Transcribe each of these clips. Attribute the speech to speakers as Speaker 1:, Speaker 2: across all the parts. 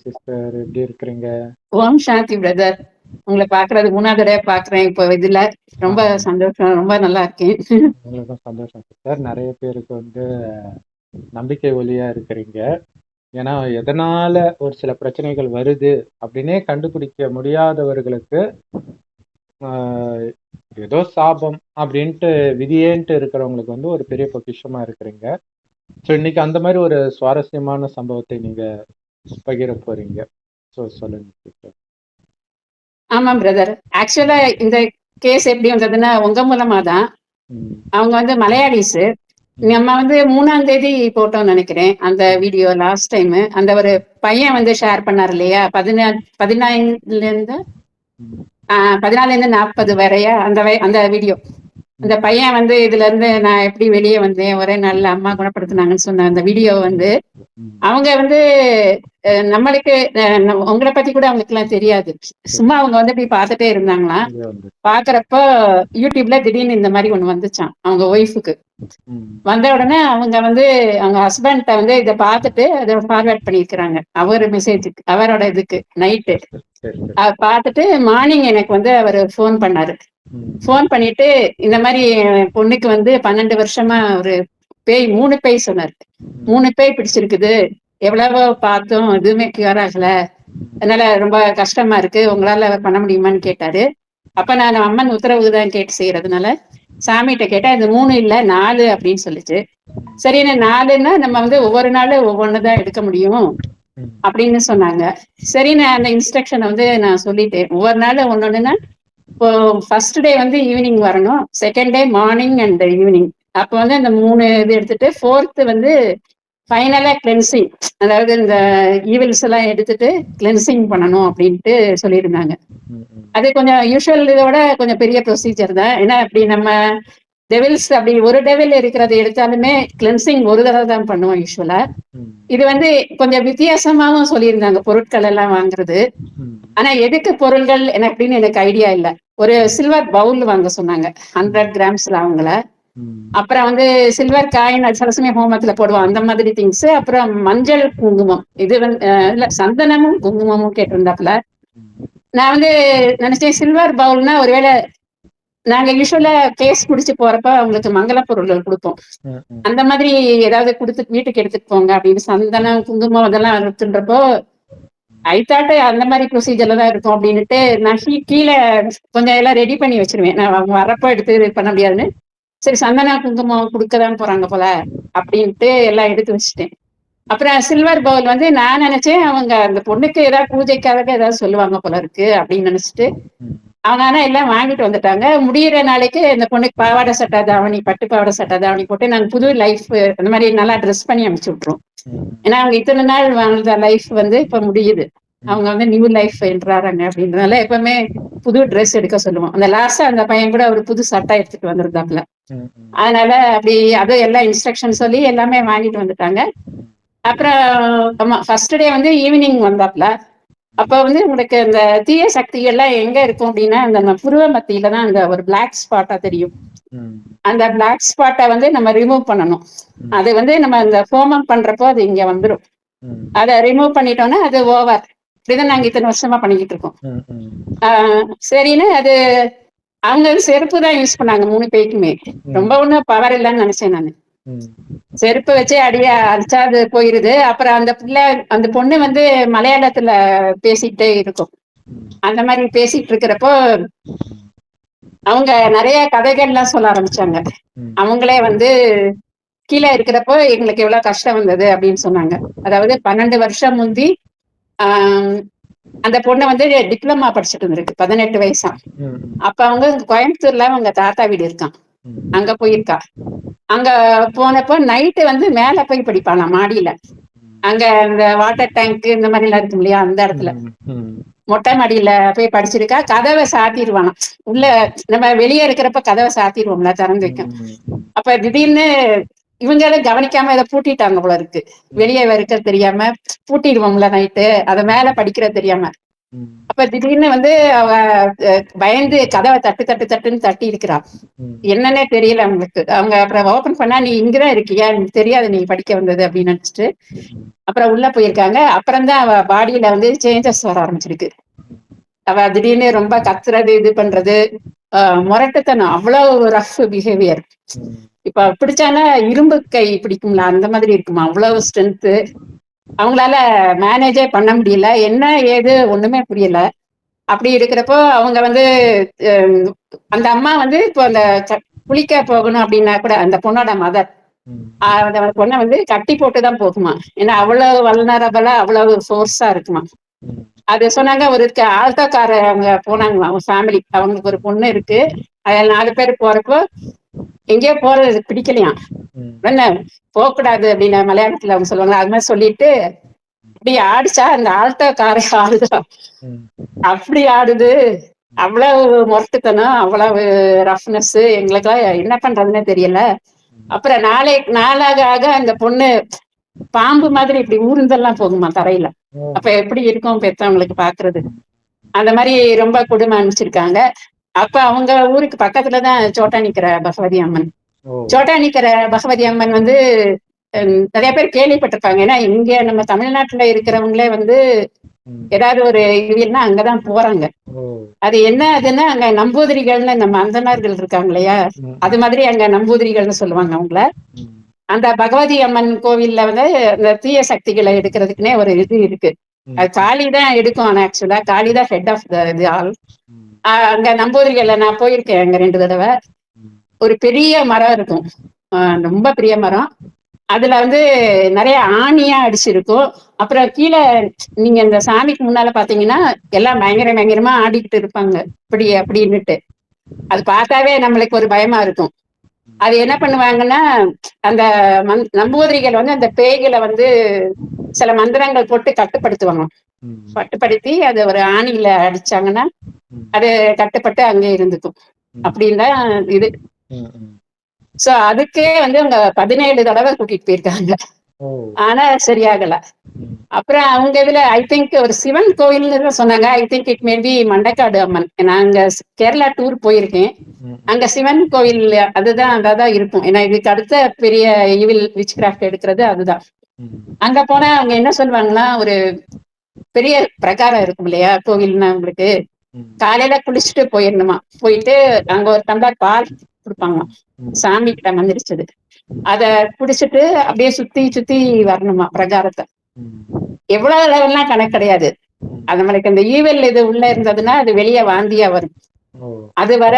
Speaker 1: Sister எப்படி இருக்கிறீங்க?
Speaker 2: ஓம் சாந்தி brother. உங்களை பாக்குறது 3வது தடவை பாக்குறேன் இப்போ இதுல. ரொம்ப
Speaker 1: ஆமா.
Speaker 2: சந்தோஷம், ரொம்ப நல்லா இருக்கேன்.
Speaker 1: உங்களுக்கும் சந்தோஷம் சிஸ்டர். நிறைய பேருக்கு நம்பிக்கை ஒளியா இருக்கிறீங்க. ஏன்னா எதனால ஒரு சில பிரச்சனைகள் வருது அப்படின்னே கண்டுபிடிக்க முடியாதவர்களுக்கு ஆஹ், ஏதோ சாபம் அப்படின்ட்டு விதியேன்ட்டு இருக்கிறவங்களுக்கு ஒரு பெரிய பொக்கிஷமா இருக்கிறீங்க. ஸோ இன்னைக்கு அந்த மாதிரி ஒரு சுவாரஸ்யமான சம்பவத்தை நீங்க பகிர போறீங்க. ஸோ சொல்லுங்க சிஸ்டர்.
Speaker 2: ஆமா பிரதர். ஆக்சுவலா இந்த கேஸ் எப்படி வந்ததுன்னா உங்க மூலமா தான்.
Speaker 1: ம்,
Speaker 2: அவங்க மலையாளிஸ்.
Speaker 1: ம்,
Speaker 2: நம்ம 3ஆம் தேதி போட்டோம்னு நினைக்கிறேன் அந்த வீடியோ லாஸ்ட் டைம். அந்த ஒரு பையன் ஷேர் பண்ணார் இல்லையா, 14 இருந்து
Speaker 1: ம்,
Speaker 2: 40 வரையா அந்த வீடியோ. அந்த பையன் இதுல இருந்து நான் எப்படி வெளியே வந்தேன், ஒரே நல்ல அம்மா குணப்படுத்தினாங்கன்னு சொன்ன அந்த வீடியோ
Speaker 1: ம்,
Speaker 2: அவங்க நம்மளுக்கு உங்களை பத்தி கூட அவங்களுக்கு எல்லாம் தெரியாது. சும்மா அவங்க இப்படி பார்த்துட்டே இருந்தாங்களாம்.
Speaker 1: இங்க வந்து
Speaker 2: பாக்குறப்ப யூடியூப்ல திடீர்னு இந்த மாதிரி ஒண்ணு வந்துச்சான் அவங்க ஒய்ஃபுக்கு.
Speaker 1: ம்,
Speaker 2: வந்த உடனே அவங்க அவங்க ஹஸ்பண்ட இதை பார்த்துட்டு அதை ஃபார்வேர்ட் பண்ணியிருக்கிறாங்க அவர் மெசேஜுக்கு, அவரோட இதுக்கு நைட்டு.
Speaker 1: சரி சரி.
Speaker 2: பார்த்துட்டு மார்னிங் எனக்கு அவர் ஃபோன் பண்ணாரு.
Speaker 1: ம்,
Speaker 2: ஃபோன் பண்ணிட்டு இந்த மாதிரி பொண்ணுக்கு 12 வருஷமா ஒரு பேய் 3 பேய் சொன்னாரு. 3 பேய் பிடிச்சிருக்குது, எவ்வளவோ பார்த்தோம், எதுவுமே கியூர் ஆகல, அதனால ரொம்ப கஷ்டமா இருக்கு, உங்களால பண்ண முடியுமான்னு கேட்டாரு. அப்ப நான் அம்மன் உத்தரவுதான் கேட்டு செய்யறதுனால சாமிகிட்ட கேட்டா இது 3 இல்ல 4 அப்படின்னு சொல்லிச்சு. சரின்னு 4ன்னா நம்ம ஒவ்வொரு நாளும் ஒவ்வொன்னுதான் எடுக்க முடியும்
Speaker 1: ம்,
Speaker 2: அப்படின்னு சொன்னாங்க. சரி, நான் அந்த இன்ஸ்ட்ரக்ஷனை நான் சொல்லிட்டேன். ஒவ்வொரு நாளும் ஒன்னொன்னுன்னா, இப்போ ஃபர்ஸ்ட் டே ஈவினிங் வரணும், second day morning and evening. அப்போ அந்த 3 இது எடுத்துட்டு, ஃபோர்த்து ஃபைனலா கிளென்சிங், அதாவது இந்த ஈவில்ஸ் எல்லாம் எடுத்துட்டு கிளென்சிங் பண்ணணும் அப்படின்ட்டு சொல்லியிருந்தாங்க.
Speaker 1: ம், ம்,
Speaker 2: அது கொஞ்சம் யூஸ்வல் இதோட கொஞ்சம் பெரிய ப்ரொசீஜர் தான். ஏன்னா அப்படி நம்ம டெவில்ஸ் அப்படி ஒரு டெவில் இருக்கிறத எடுத்தாலுமே கிளென்சிங் ஒரு தடவை தான் பண்ணுவோம் யூஸ்வலா.
Speaker 1: ம்,
Speaker 2: இது கொஞ்சம் வித்தியாசமாவும் சொல்லியிருந்தாங்க பொருட்கள் எல்லாம் வாங்குறது.
Speaker 1: ம்,
Speaker 2: ஆனா எதுக்கு பொருள்கள் அப்படின்னு எனக்கு ஐடியா இல்ல. ஒரு சில்வர் பவுல் வாங்க சொன்னாங்க 100 கிராம்ஸ்ல அவங்கள.
Speaker 1: ம்,
Speaker 2: அப்புறம் சில்வர் காயின் சில சமயம் ஹோமத்துல போடுவோம், அந்த மாதிரி திங்ஸ். அப்புறம் மஞ்சள் குங்குமம், இது இல்ல சந்தனமும் குங்குமமும் கேட்டிருந்தாப்புல. நான் நினைச்சேன் சில்வர் பவுல்னா ஒருவேளை நாங்க யூஸ்வலா கேஸ் குடிச்சு போறப்ப அவங்களுக்கு மங்கள பொருள்கள் கொடுப்போம்,
Speaker 1: ம், ம்,
Speaker 2: அந்த மாதிரி ஏதாவது கொடுத்து வீட்டுக்கு எடுத்துட்டு போங்க அப்படின்னு. சந்தனம் குங்குமம் அதெல்லாம் எடுத்துன்றப்போ ஐ தாட் அந்த மாதிரி ப்ரொசீஜர்ல தான் இருக்கும் அப்படின்னுட்டு நான் கீழே கொஞ்சம் எல்லாம் ரெடி பண்ணி வச்சிருவேன். நான் அவங்க வரப்போ எடுத்து இது பண்ண முடியாதுன்னு, சரி சந்தன குங்குமம் கொடுக்கதான் போறாங்க போல அப்படின்ட்டு எல்லாம் எடுத்து வச்சுட்டேன். அப்புறம் சில்வர் பவுல் நான் நினைச்சேன் அவங்க அந்த பொண்ணுக்கு ஏதாவது பூஜைக்காக ஏதாவது சொல்லுவாங்க போல இருக்கு அப்படின்னு நினைச்சிட்டு
Speaker 1: ம்,
Speaker 2: அவங்க ஆனா எல்லாம் வாங்கிட்டு வந்துட்டாங்க. முடியிற நாளைக்கு இந்த பொண்ணுக்கு பாவாடை சட்டை தாவணி, பட்டு பாவாடை சட்டை தாவணி போட்டு நாங்க புது லைஃப் அந்த மாதிரி நல்லா ட்ரெஸ் பண்ணி அனுப்பிச்சு விட்டுருவோம்.
Speaker 1: ம்,
Speaker 2: ஏன்னா அவங்க இத்தனை நாள் வாழ்ந்த லைஃப் இப்ப முடியுது, அவங்க நியூ லைஃப் என்றாங்க அப்படின்றதுனால எப்பவுமே புது ட்ரெஸ் எடுக்க சொல்லுவோம். அந்த லாஸ்டா அந்த பையன் கூட ஒரு புது சட்டை எடுத்துட்டு வந்திருந்தாப்புல.
Speaker 1: ம், ம்,
Speaker 2: அதனால அப்படி அது எல்லாம் இன்ஸ்ட்ரக்ஷன் சொல்லி எல்லாமே வாங்கிட்டு வந்துட்டாங்க. அப்புறம் ஆமா ஃபர்ஸ்ட் டே ஈவினிங் வந்தாப்புல. அப்ப உங்களுக்கு அந்த தீய சக்திகள்லாம் எங்க இருக்கும் அப்படின்னா அந்த புருவ மத்தியில தான் அந்த ஒரு பிளாக் ஸ்பாட்டா தெரியும்.
Speaker 1: ம்,
Speaker 2: அந்த பிளாக் ஸ்பாட்டை நம்ம ரிமூவ் பண்ணணும். அது நம்ம அந்த ஹோமம் பண்றப்போ அது இங்க வந்துடும்.
Speaker 1: ம்,
Speaker 2: அதை ரிமூவ் பண்ணிட்டோம்னா அது ஓவர். இப்படிதான் நாங்க இத்தனை வருஷமா பண்ணிக்கிட்டு இருக்கோம்.
Speaker 1: ம், ம்,
Speaker 2: சரின்னு அது அவங்க செருப்பு தான் யூஸ் பண்ணாங்க 3 பேருக்குமே. ரொம்ப ஒண்ணும் பவர் இல்லைன்னு நினைச்சேன் நான்.
Speaker 1: ம்,
Speaker 2: செருப்பு வச்சு அடிச்சா அது போயிருது. அப்புறம் அந்த பொண்ணு மலையாளத்துல பேசிட்டே இருக்கும். அந்த மாதிரி பேசிட்டு இருக்கிறப்போ அவங்க நிறைய கதைகள்லாம் சொல்ல ஆரம்பிச்சாங்க.
Speaker 1: ம்,
Speaker 2: அவங்களே கீழே இருக்கிறப்போ எங்களுக்கு எவ்வளவு கஷ்டம் வந்தது அப்படின்னு சொன்னாங்க. அதாவது 12 வருஷம் முந்தி ஆஹ் அந்த பொண்ணு டிப்ளமா படிச்சுட்டு இருந்திருக்கு, 18 வயசா.
Speaker 1: ம்,
Speaker 2: அப்ப அவங்க கோயம்புத்தூர்ல அவங்க தாத்தா வீடு இருக்கான்,
Speaker 1: ம்,
Speaker 2: அங்க போயிருக்கா. அங்க போனப்போ நைட்டு மேல போய் படிப்பாளாம் மாடியில. அங்க இந்த வாட்டர் டேங்க் இந்த மாதிரி எல்லாம் இருக்கும் இல்லையா, அந்த இடத்துல
Speaker 1: ம்,
Speaker 2: மொட்டை மாடியில போய் படிச்சிருக்கா. கதவை சாத்திடுவானாம். உள்ள நம்ம வெளியே இருக்கிறப்ப கதவை சாத்திடுவோம்ல, திறந்து வைக்கும். அப்ப திடீர்னு இவங்கள கவனிக்காம இதை பூட்டிட்டாங்க போல இருக்கு. வெளியே இருக்க தெரியாம பூட்டிடுவோம்ல நைட்டு, அதை மேல படிக்கிற தெரியாம.
Speaker 1: ம்.
Speaker 2: அப்ப திடீர்னு வந்து அவ பயந்து கதவை தட்டுன்னு தட்டி இருக்கிறா.
Speaker 1: ம்.
Speaker 2: என்னன்னே தெரியல அவங்களுக்கு. அவங்க அப்புறம் ஓபன் பண்ணா, "நீ இங்கதான் இருக்கியா? எனக்கு தெரியாது நீ படிக்க வந்தது" அப்படின்னு நினைச்சிட்டு
Speaker 1: ம்.
Speaker 2: அப்புறம் உள்ள போயிருக்காங்க. அப்புறம் தான் அவ பாடியில வந்து சேஞ்சஸ் வர ஆரம்பிச்சிருக்கு. அவ திடீர்னு ரொம்ப கத்துறது, இது பண்றது, முரட்டுத்தனம், அவ்வளவு ரஃப் பிஹேவியர்.
Speaker 1: ம்.
Speaker 2: இப்ப பிடிச்சானா இரும்பு கை பிடிக்கும்ல, அந்த மாதிரி இருக்குமா, அவ்வளவு ஸ்ட்ரென்த். அவங்களால மேனேஜே பண்ண முடியல. என்ன ஏது ஒண்ணுமே புரியல. அப்படி இருக்கிறப்போ அவங்க வந்து அஹ், அந்த அம்மா வந்து இப்போ அந்த குளிக்க போகணும் அப்படின்னா கூட அந்த பொண்ணோட மதர்
Speaker 1: ம்.
Speaker 2: அந்த பொண்ணை வந்து கட்டி போட்டுதான் போகுமா. ஏன்னா அவ்வளவு வல்னரபிளா அவ்வளவு ஃபோர்ஸா இருக்குமா.
Speaker 1: ம்.
Speaker 2: அது சொன்னாங்க. ஒரு ஆல்டோக்கார அவங்க போனாங்களாம், அவங்க ஃபேமிலி. அவங்களுக்கு ஒரு பொண்ணு இருக்கு. அதில் 4 பேர் போறப்போ எங்கேயோ போறது பிடிக்கலையாம்.
Speaker 1: ம்.
Speaker 2: என்ன போகக்கூடாது அப்படின்னு மலையாளத்துல அவங்க சொல்லுவாங்க. அது மாதிரி சொல்லிட்டு இப்படி ஆடிச்சா அந்த ஆல்டோ காரை ஆடுதா,
Speaker 1: ம்.
Speaker 2: அப்படி ஆடுது. அவ்வளவு முரட்டுத்தனம், அவ்வளவு ரஃப்னஸ். எங்களுக்கெல்லாம் என்ன பண்றதுன்னே தெரியல. அப்புறம் நாளாக ஆக அந்த பொண்ணு பாம்பு மாதிரி இப்படி ஊர்ந்தெல்லாம் போகுமா தரையில.
Speaker 1: ஓ.
Speaker 2: அப்ப எப்படி இருக்கும் பெத்தவங்களுக்கு பாக்குறது. அந்த மாதிரி ரொம்ப கொடுமை அனுப்பிச்சிருக்காங்க. அப்ப அவங்க ஊருக்கு பக்கத்துலதான் சோட்டானிக்கிற பகவதி அம்மன்.
Speaker 1: ஓ.
Speaker 2: சோட்டானிக்கிற பகவதி அம்மன் வந்து நிறைய பேர் கேள்விப்பட்டிருப்பாங்க. ஏன்னா இங்க நம்ம தமிழ்நாட்டுல இருக்கிறவங்களே வந்து
Speaker 1: ம்.
Speaker 2: ஏதாவது ஒரு இதுன்னா அங்கதான் போறாங்க.
Speaker 1: ஓ.
Speaker 2: அது என்ன அதுன்னா அங்க நம்பூதிரிகள்னு நம்ம அந்தணர்கள் இருக்காங்க இல்லையா,
Speaker 1: ம்.
Speaker 2: அது மாதிரி அங்க நம்பூதிரிகள்னு சொல்லுவாங்க அவங்கள.
Speaker 1: ம்.
Speaker 2: அந்த பகவதி அம்மன் கோவில்ல வந்து அந்த தீய சக்திகளை எடுக்கிறதுக்குன்னே ஒரு இது இருக்கு.
Speaker 1: ம்.
Speaker 2: அது காளி தான் எடுக்கும். ஆனா ஆக்சுவலா காளி தான் ஹெட் ஆஃப் த இது ஆல்.
Speaker 1: ம்.
Speaker 2: அங்க நம்பூதிரிகள்ல நான் போயிருக்கேன் அங்க 2 தடவை.
Speaker 1: ம்.
Speaker 2: ஒரு பெரிய மரம் இருக்கும், ரொம்ப பெரிய மரம். அதுல வந்து நிறைய ஆணியா அடிச்சிருக்கும். அப்புறம் கீழே நீங்க இந்த சாமிக்கு முன்னால பாத்தீங்கன்னா எல்லாம் பயங்கரமா ஆடிக்கிட்டு இருப்பாங்க, இப்படி அப்படின்னுட்டு. அது பார்த்தாவே நம்மளுக்கு ஒரு பயமா இருக்கும். அது என்ன பண்ணுவாங்கன்னா, அந்த நம்பூதிரிகள் வந்து அந்த பேய்களை வந்து சில மந்திரங்கள் போட்டு கட்டுப்படுத்துவாங்க.
Speaker 1: ம்.
Speaker 2: கட்டுப்படுத்தி அது ஒரு ஆணியில அடிச்சாங்கன்னா
Speaker 1: ம்.
Speaker 2: அது கட்டுப்பட்டு அங்கே இருந்துக்கும்.
Speaker 1: ம்.
Speaker 2: அப்படின்னு தான் இது.
Speaker 1: ம். ம்.
Speaker 2: சோ அதுக்கே வந்து அவங்க 17 தடவை கூட்டிட்டு போயிருக்காங்க.
Speaker 1: ஓ.
Speaker 2: ஆனா சரியாகல.
Speaker 1: ம்.
Speaker 2: அப்புறம் அவங்க இதுல ஐ திங்க் ஒரு சிவன் கோயில்னு தான் சொன்னாங்க. I think it may be Mandaikadu Amman. நாங்க கேரளா டூர் போயிருக்கேன்.
Speaker 1: ம்.
Speaker 2: அங்க சிவன் கோவில் அதான் இருக்கும். ஏன்னா இதுக்கு அடுத்த பெரிய ஈவில் விச் கிராஃப்ட் எடுக்கிறது அதுதான்.
Speaker 1: ம்.
Speaker 2: அங்க போனா அவங்க என்ன சொல்லுவாங்கன்னா, ஒரு பெரிய பிரகாரம் இருக்கும் இல்லையா கோவில்னா உங்களுக்கு.
Speaker 1: ம்.
Speaker 2: காலையில குளிச்சுட்டு போயிடணுமா. போயிட்டு அங்க ஒரு டம்ளர் பால் கொடுப்பாங்களாம்,
Speaker 1: ம்.
Speaker 2: சாமி கிட்ட மந்திரிச்சது. அத குடிச்சிட்டு அப்படியே சுத்தி சுத்தி வரணுமா பிரகாரத்தை.
Speaker 1: ம்.
Speaker 2: எவ்வளவு அளவுலாம் கணக்கு கிடையாது.
Speaker 1: ம்.
Speaker 2: அது நம்மளுக்கு இந்த ஈவல் இது உள்ள இருந்ததுன்னா அது வெளியே வாந்தியா வரும்.
Speaker 1: ஓ.
Speaker 2: அது வர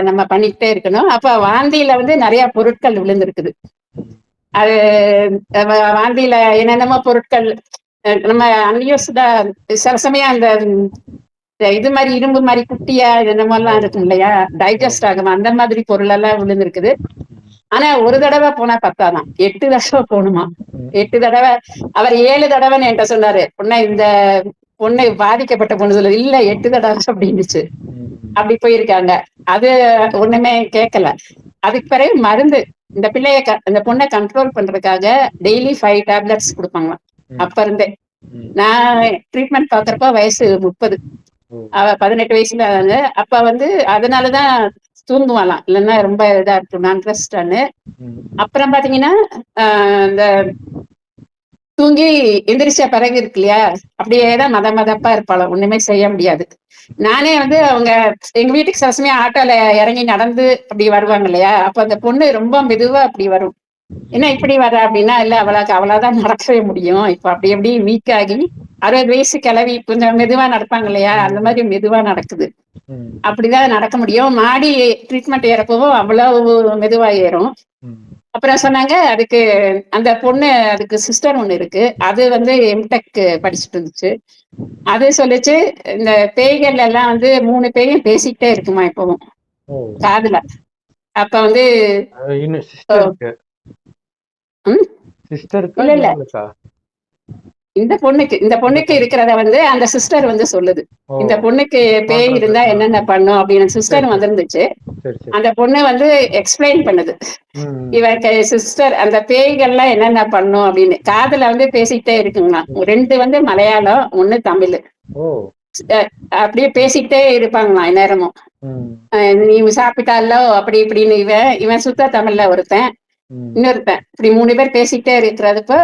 Speaker 2: நம்ம பண்ணிக்கிட்டே இருக்கணும். அப்ப வாந்தியில வந்து நிறைய பொருட்கள் விழுந்திருக்குது.
Speaker 1: ம்.
Speaker 2: அது வாந்தியில என்னென்னமோ பொருட்கள், நம்ம அன்யூஸ்டா சில சமயம் அந்த இது மாதிரி இரும்பு மாதிரி குட்டியா என்னமோ
Speaker 1: ஓ.
Speaker 2: எல்லாம் இருக்கும் இல்லையா,
Speaker 1: ஓ.
Speaker 2: டைஜஸ்ட் ஆகும், அந்த மாதிரி பொருள் எல்லாம் விழுந்திருக்குது. ஆனா ஒரு தடவை போனா பத்தாதான், 8 தடவை போகணுமா.
Speaker 1: ம்.
Speaker 2: 8 தடவை. அவர் 7 தடவைன்னு என்கிட்ட சொன்னாரு. பொண்ணு இந்த பொண்ணு பாதிக்கப்பட்ட பொண்ணு சொல்லுது, இல்ல 8 தடவை அப்படின்னுச்சு.
Speaker 1: ம்.
Speaker 2: அப்படி போயிருக்காங்க. அது ஒண்ணுமே கேட்கல. அதுக்கு பிறகு மருந்து, இந்த பிள்ளைய இந்த பொண்ணை கண்ட்ரோல் பண்றதுக்காக டெய்லி 5 டேப்லெட்ஸ் கொடுப்பாங்களாம்.
Speaker 1: ம்.
Speaker 2: அப்ப இருந்தே
Speaker 1: ம்.
Speaker 2: நான் ட்ரீட்மெண்ட் பாக்குறப்ப வயசு 30,
Speaker 1: ஓ.
Speaker 2: அவ 18 வயசுல. அப்ப வந்து அதனாலதான் தூங்குவாளாம், இல்லைன்னா ரொம்ப இதா இருக்கும் நான் ரெஸ்டான்னு.
Speaker 1: ம்.
Speaker 2: அப்புறம் பாத்தீங்கன்னா இந்த தூங்கி எந்திரிச்ச பிறகு இருக்கு இல்லையா, அப்படியேதான் மதப்பா இருப்பாளாம், ஒண்ணுமே செய்ய முடியாது. நானே வந்து அவங்க எங்க வீட்டுக்கு சில சமயம் ஆட்டோல இறங்கி நடந்து அப்படி வருவாங்க இல்லையா, அப்ப அந்த பொண்ணு ரொம்ப மெதுவா அப்படி வரும். என்ன இப்படி வர அப்படின்னா, இல்ல அவளாதான் நடக்கவே முடியும், இப்ப அப்படி எப்படி வீக் ஆகி 60 வயசு கிளவி கொஞ்சம் மெதுவா நடப்பாங்க இல்லையா, அந்த மாதிரி மெதுவா நடக்குது.
Speaker 1: ம்.
Speaker 2: அப்படிதான் நடக்க முடியும். மாடி ட்ரீட்மெண்ட் ஏறப்பவும் அவ்வளவு மெதுவா ஏறும்.
Speaker 1: ம்.
Speaker 2: அப்புறம் சொன்னாங்க அதுக்கு அந்த பொண்ணு, அதுக்கு சிஸ்டர் ஒண்ணு இருக்கு, அது வந்து எம்டெக் படிச்சுட்டு இருந்துச்சு. அது சொல்லிச்சு, இந்த பேய்கள் எல்லாம் வந்து 3 பேயும் பேசிக்கிட்டே இருக்குமா எப்பவும்
Speaker 1: ஓ.
Speaker 2: காதுல. அப்ப வந்து
Speaker 1: இன்னும்
Speaker 2: அஹ்,
Speaker 1: சிஸ்டருக்கு
Speaker 2: ம்,
Speaker 1: சிஸ்டருக்கா
Speaker 2: இல்ல
Speaker 1: இல்ல
Speaker 2: இல்ல,
Speaker 1: உங்களுக்கா?
Speaker 2: இந்த பொண்ணுக்கு
Speaker 1: பொண்ணு.
Speaker 2: இருக்கிறத வந்து அந்த சிஸ்டர் வந்து சொல்லுது.
Speaker 1: ஓ.
Speaker 2: இந்த பொண்ணுக்கு பேய்
Speaker 1: சொல்றது.
Speaker 2: இருந்தா என்னென்ன பண்ணும் அப்படின்னு சிஸ்டர்
Speaker 1: சரி சரி
Speaker 2: வந்திருந்துச்சு.
Speaker 1: சரி சரி.
Speaker 2: அந்த பொண்ணு வந்து எக்ஸ்பிளைன் பண்ணுது.
Speaker 1: ம்.
Speaker 2: இவருக்கு சிஸ்டர் அந்த பேய்கள்லாம் என்னென்ன பண்ணும் அப்படின்னு காதுல வந்து பேசிக்கிட்டே இருக்குங்களாம். 2 வந்து மலையாளம், 1 தமிழ்.
Speaker 1: ஓ.
Speaker 2: அப்படியே பேசிக்கிட்டே இருப்பாங்களாம் நேரமும்.
Speaker 1: ம்.
Speaker 2: நீ சாப்பிட்டாலோ அப்படி இப்படின்னு இவன் சுத்த தமிழ்ல ஒருத்தன்,
Speaker 1: ம்.
Speaker 2: இன்னொருத்தன் இப்படி 3 பேர் பேசிக்கிட்டே இருக்கிறதுப்போ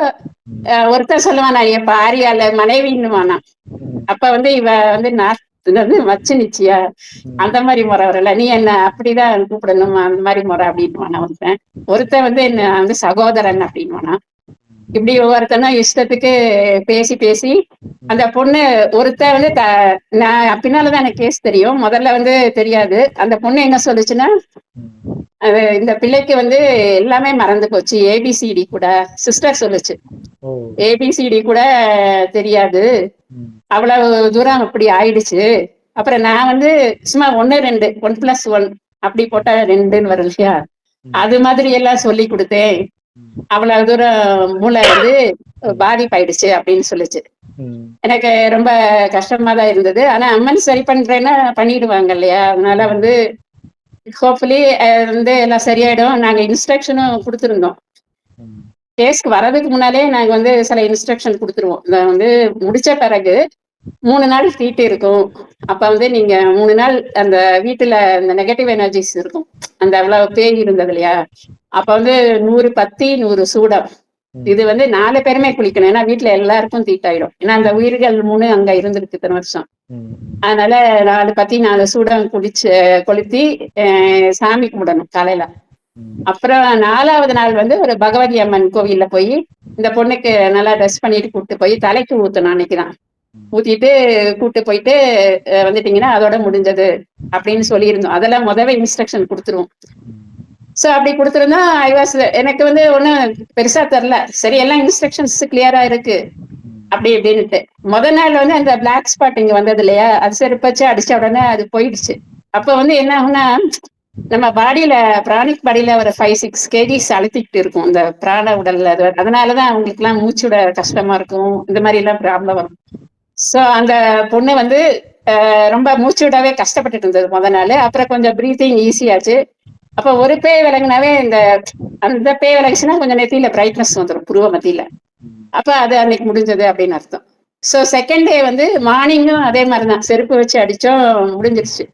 Speaker 1: ம்.
Speaker 2: ஒருத்தன் சொல்லுவானா எப்ப ஆரியால மனைவின்னுவானா.
Speaker 1: ம்.
Speaker 2: அப்ப வந்து இவ வந்து வச்சு நிச்சியா
Speaker 1: ம்.
Speaker 2: அந்த மாதிரி முறை வரல, நீ என்ன அப்படிதான் கூப்பிடணும் அந்த மாதிரி முறை அப்படின்னுவானா ஒருத்தன். ஒருத்தன் வந்து என்ன வந்து சகோதரன் அப்படின்னுவானா. இப்படி ஒவ்வொருத்தனும் இஷ்டத்துக்கு பேசி பேசி அந்த பொண்ணு ஒருத்தன் வந்து நான் பின்னாலதான் எனக்கு கேஸ் தெரியும், முதல்ல வந்து தெரியாது. அந்த பொண்ணு என்ன சொல்லுச்சுன்னா,
Speaker 1: ம்.
Speaker 2: இந்த பிள்ளைக்கு வந்து எல்லாமே மறந்து போச்சு, ஏபிசிடி கூட சிஸ்டர் சொல்லுச்சு,
Speaker 1: ஓ.
Speaker 2: ஏபிசிடி கூட தெரியாது,
Speaker 1: ம்.
Speaker 2: அவ்வளவு தூரம் அப்படி ஆயிடுச்சு. அப்புறம் நான் வந்து சும்மா 1 2 1+1 அப்படி போட்டா 2ன்னு வரும் இல்லையா,
Speaker 1: ம்.
Speaker 2: அது மாதிரி எல்லாம் சொல்லி கொடுத்தேன்.
Speaker 1: ம்.
Speaker 2: அவ்வளவு தூரம் மூளை வந்து பாதிப்பாயிடுச்சு அப்படின்னு சொல்லுச்சு.
Speaker 1: ம்.
Speaker 2: எனக்கு ரொம்ப கஷ்டமா தான் இருந்தது. ஆனா அம்மன் சரி பண்றேன்னா பண்ணிடுவாங்க இல்லையா, அதனால வந்து ஹோப்ஃபுல்லி வந்து எல்லாம் சரியாயிடும். நாங்க இன்ஸ்ட்ரக்ஷனும் கொடுத்துருந்தோம்.
Speaker 1: ம்.
Speaker 2: கேஸ்க்கு வர்றதுக்கு முன்னாலே நாங்க வந்து சில இன்ஸ்ட்ரக்ஷன் கொடுத்துருவோம். இதை வந்து முடிச்ச பிறகு 3 நாள் தீட்டு இருக்கும். அப்ப வந்து நீங்க 3 நாள் அந்த வீட்டுல இந்த நெகட்டிவ் எனர்ஜிஸ் இருக்கும், அந்த அவ்வளவு பேய் இருந்தது இல்லையா, அப்ப வந்து 100 பத்தி 100 சூடம்
Speaker 1: ம்.
Speaker 2: இது வந்து 4 பேருமே குளிக்கணும். ஏன்னா வீட்டுல எல்லாருக்கும் தீட்டாயிடும். ஏன்னா அந்த உயிர்கள் 3 அங்க இருந்திருக்கு இத்தனை வருஷம்.
Speaker 1: ம்.
Speaker 2: அதனால 4 பத்தி 4 சூடம் கொளுத்தி சாமி கும்பிடணும் காலையில.
Speaker 1: ம்.
Speaker 2: அப்புறம் 4வது நாள் வந்து ஒரு பகவதி அம்மன் கோவில்ல போய் இந்த பொண்ணுக்கு நல்லா ட்ரெஸ் பண்ணிட்டு கூப்பிட்டு போய் தலைக்கு ஊத்தணும். அன்னைக்குதான் ஊத்திட்டு கூட்டு போயிட்டு வந்துட்டீங்கன்னா அதோட முடிஞ்சது அப்படின்னு சொல்லியிருந்தோம். அதெல்லாம் முதவே இன்ஸ்ட்ரக்ஷன் கொடுத்துருவோம். சோ அப்படி கொடுத்துருந்தா எனக்கு வந்து ஒன்னும் பெருசா தெரியல, சரி எல்லாம் இன்ஸ்ட்ரக்ஷன்ஸ் கிளியரா இருக்கு அப்படி இப்படின்னுட்டு. நாள் வந்து அந்த பிளாக் ஸ்பாட் இங்க வந்தது இல்லையா, அது செருப்பச்சு அடிச்ச உடனே அது போயிடுச்சு. அப்ப வந்து என்ன ஆகும்னா, நம்ம பாடியில பிராணிக் பாடியில ஒரு 5-6 கேஜிஸ் அழுத்திக்கிட்டு இருக்கும் இந்த பிராண உடல்ல. அதனாலதான் அவங்களுக்கு எல்லாம் மூச்சு விட கஷ்டமா இருக்கும், இந்த மாதிரி எல்லாம் ப்ராப்ளம் வரும். சோ அந்த பொண்ணு வந்து ரொம்ப மூச்சு விடவே கஷ்டப்பட்டுட்டு இருந்தது நாள். அப்புறம் கொஞ்சம் பிரீத்திங் ஈஸியாச்சு. அப்ப ஒரு பேய் விலகுனாவே அந்த பேய் விலகுச்சுன்னா கொஞ்சம் நெத்தியில பிரைட்னஸ் வந்துடும் புருவ மத்தியில. அப்ப அது அன்னைக்கு முடிஞ்சது அப்படின்னு அர்த்தம். சோ செகண்ட் டே வந்து மார்னிங்கும் அதே மாதிரிதான் செருப்பு வச்சு அடிச்சோம், முடிஞ்சிருச்சு.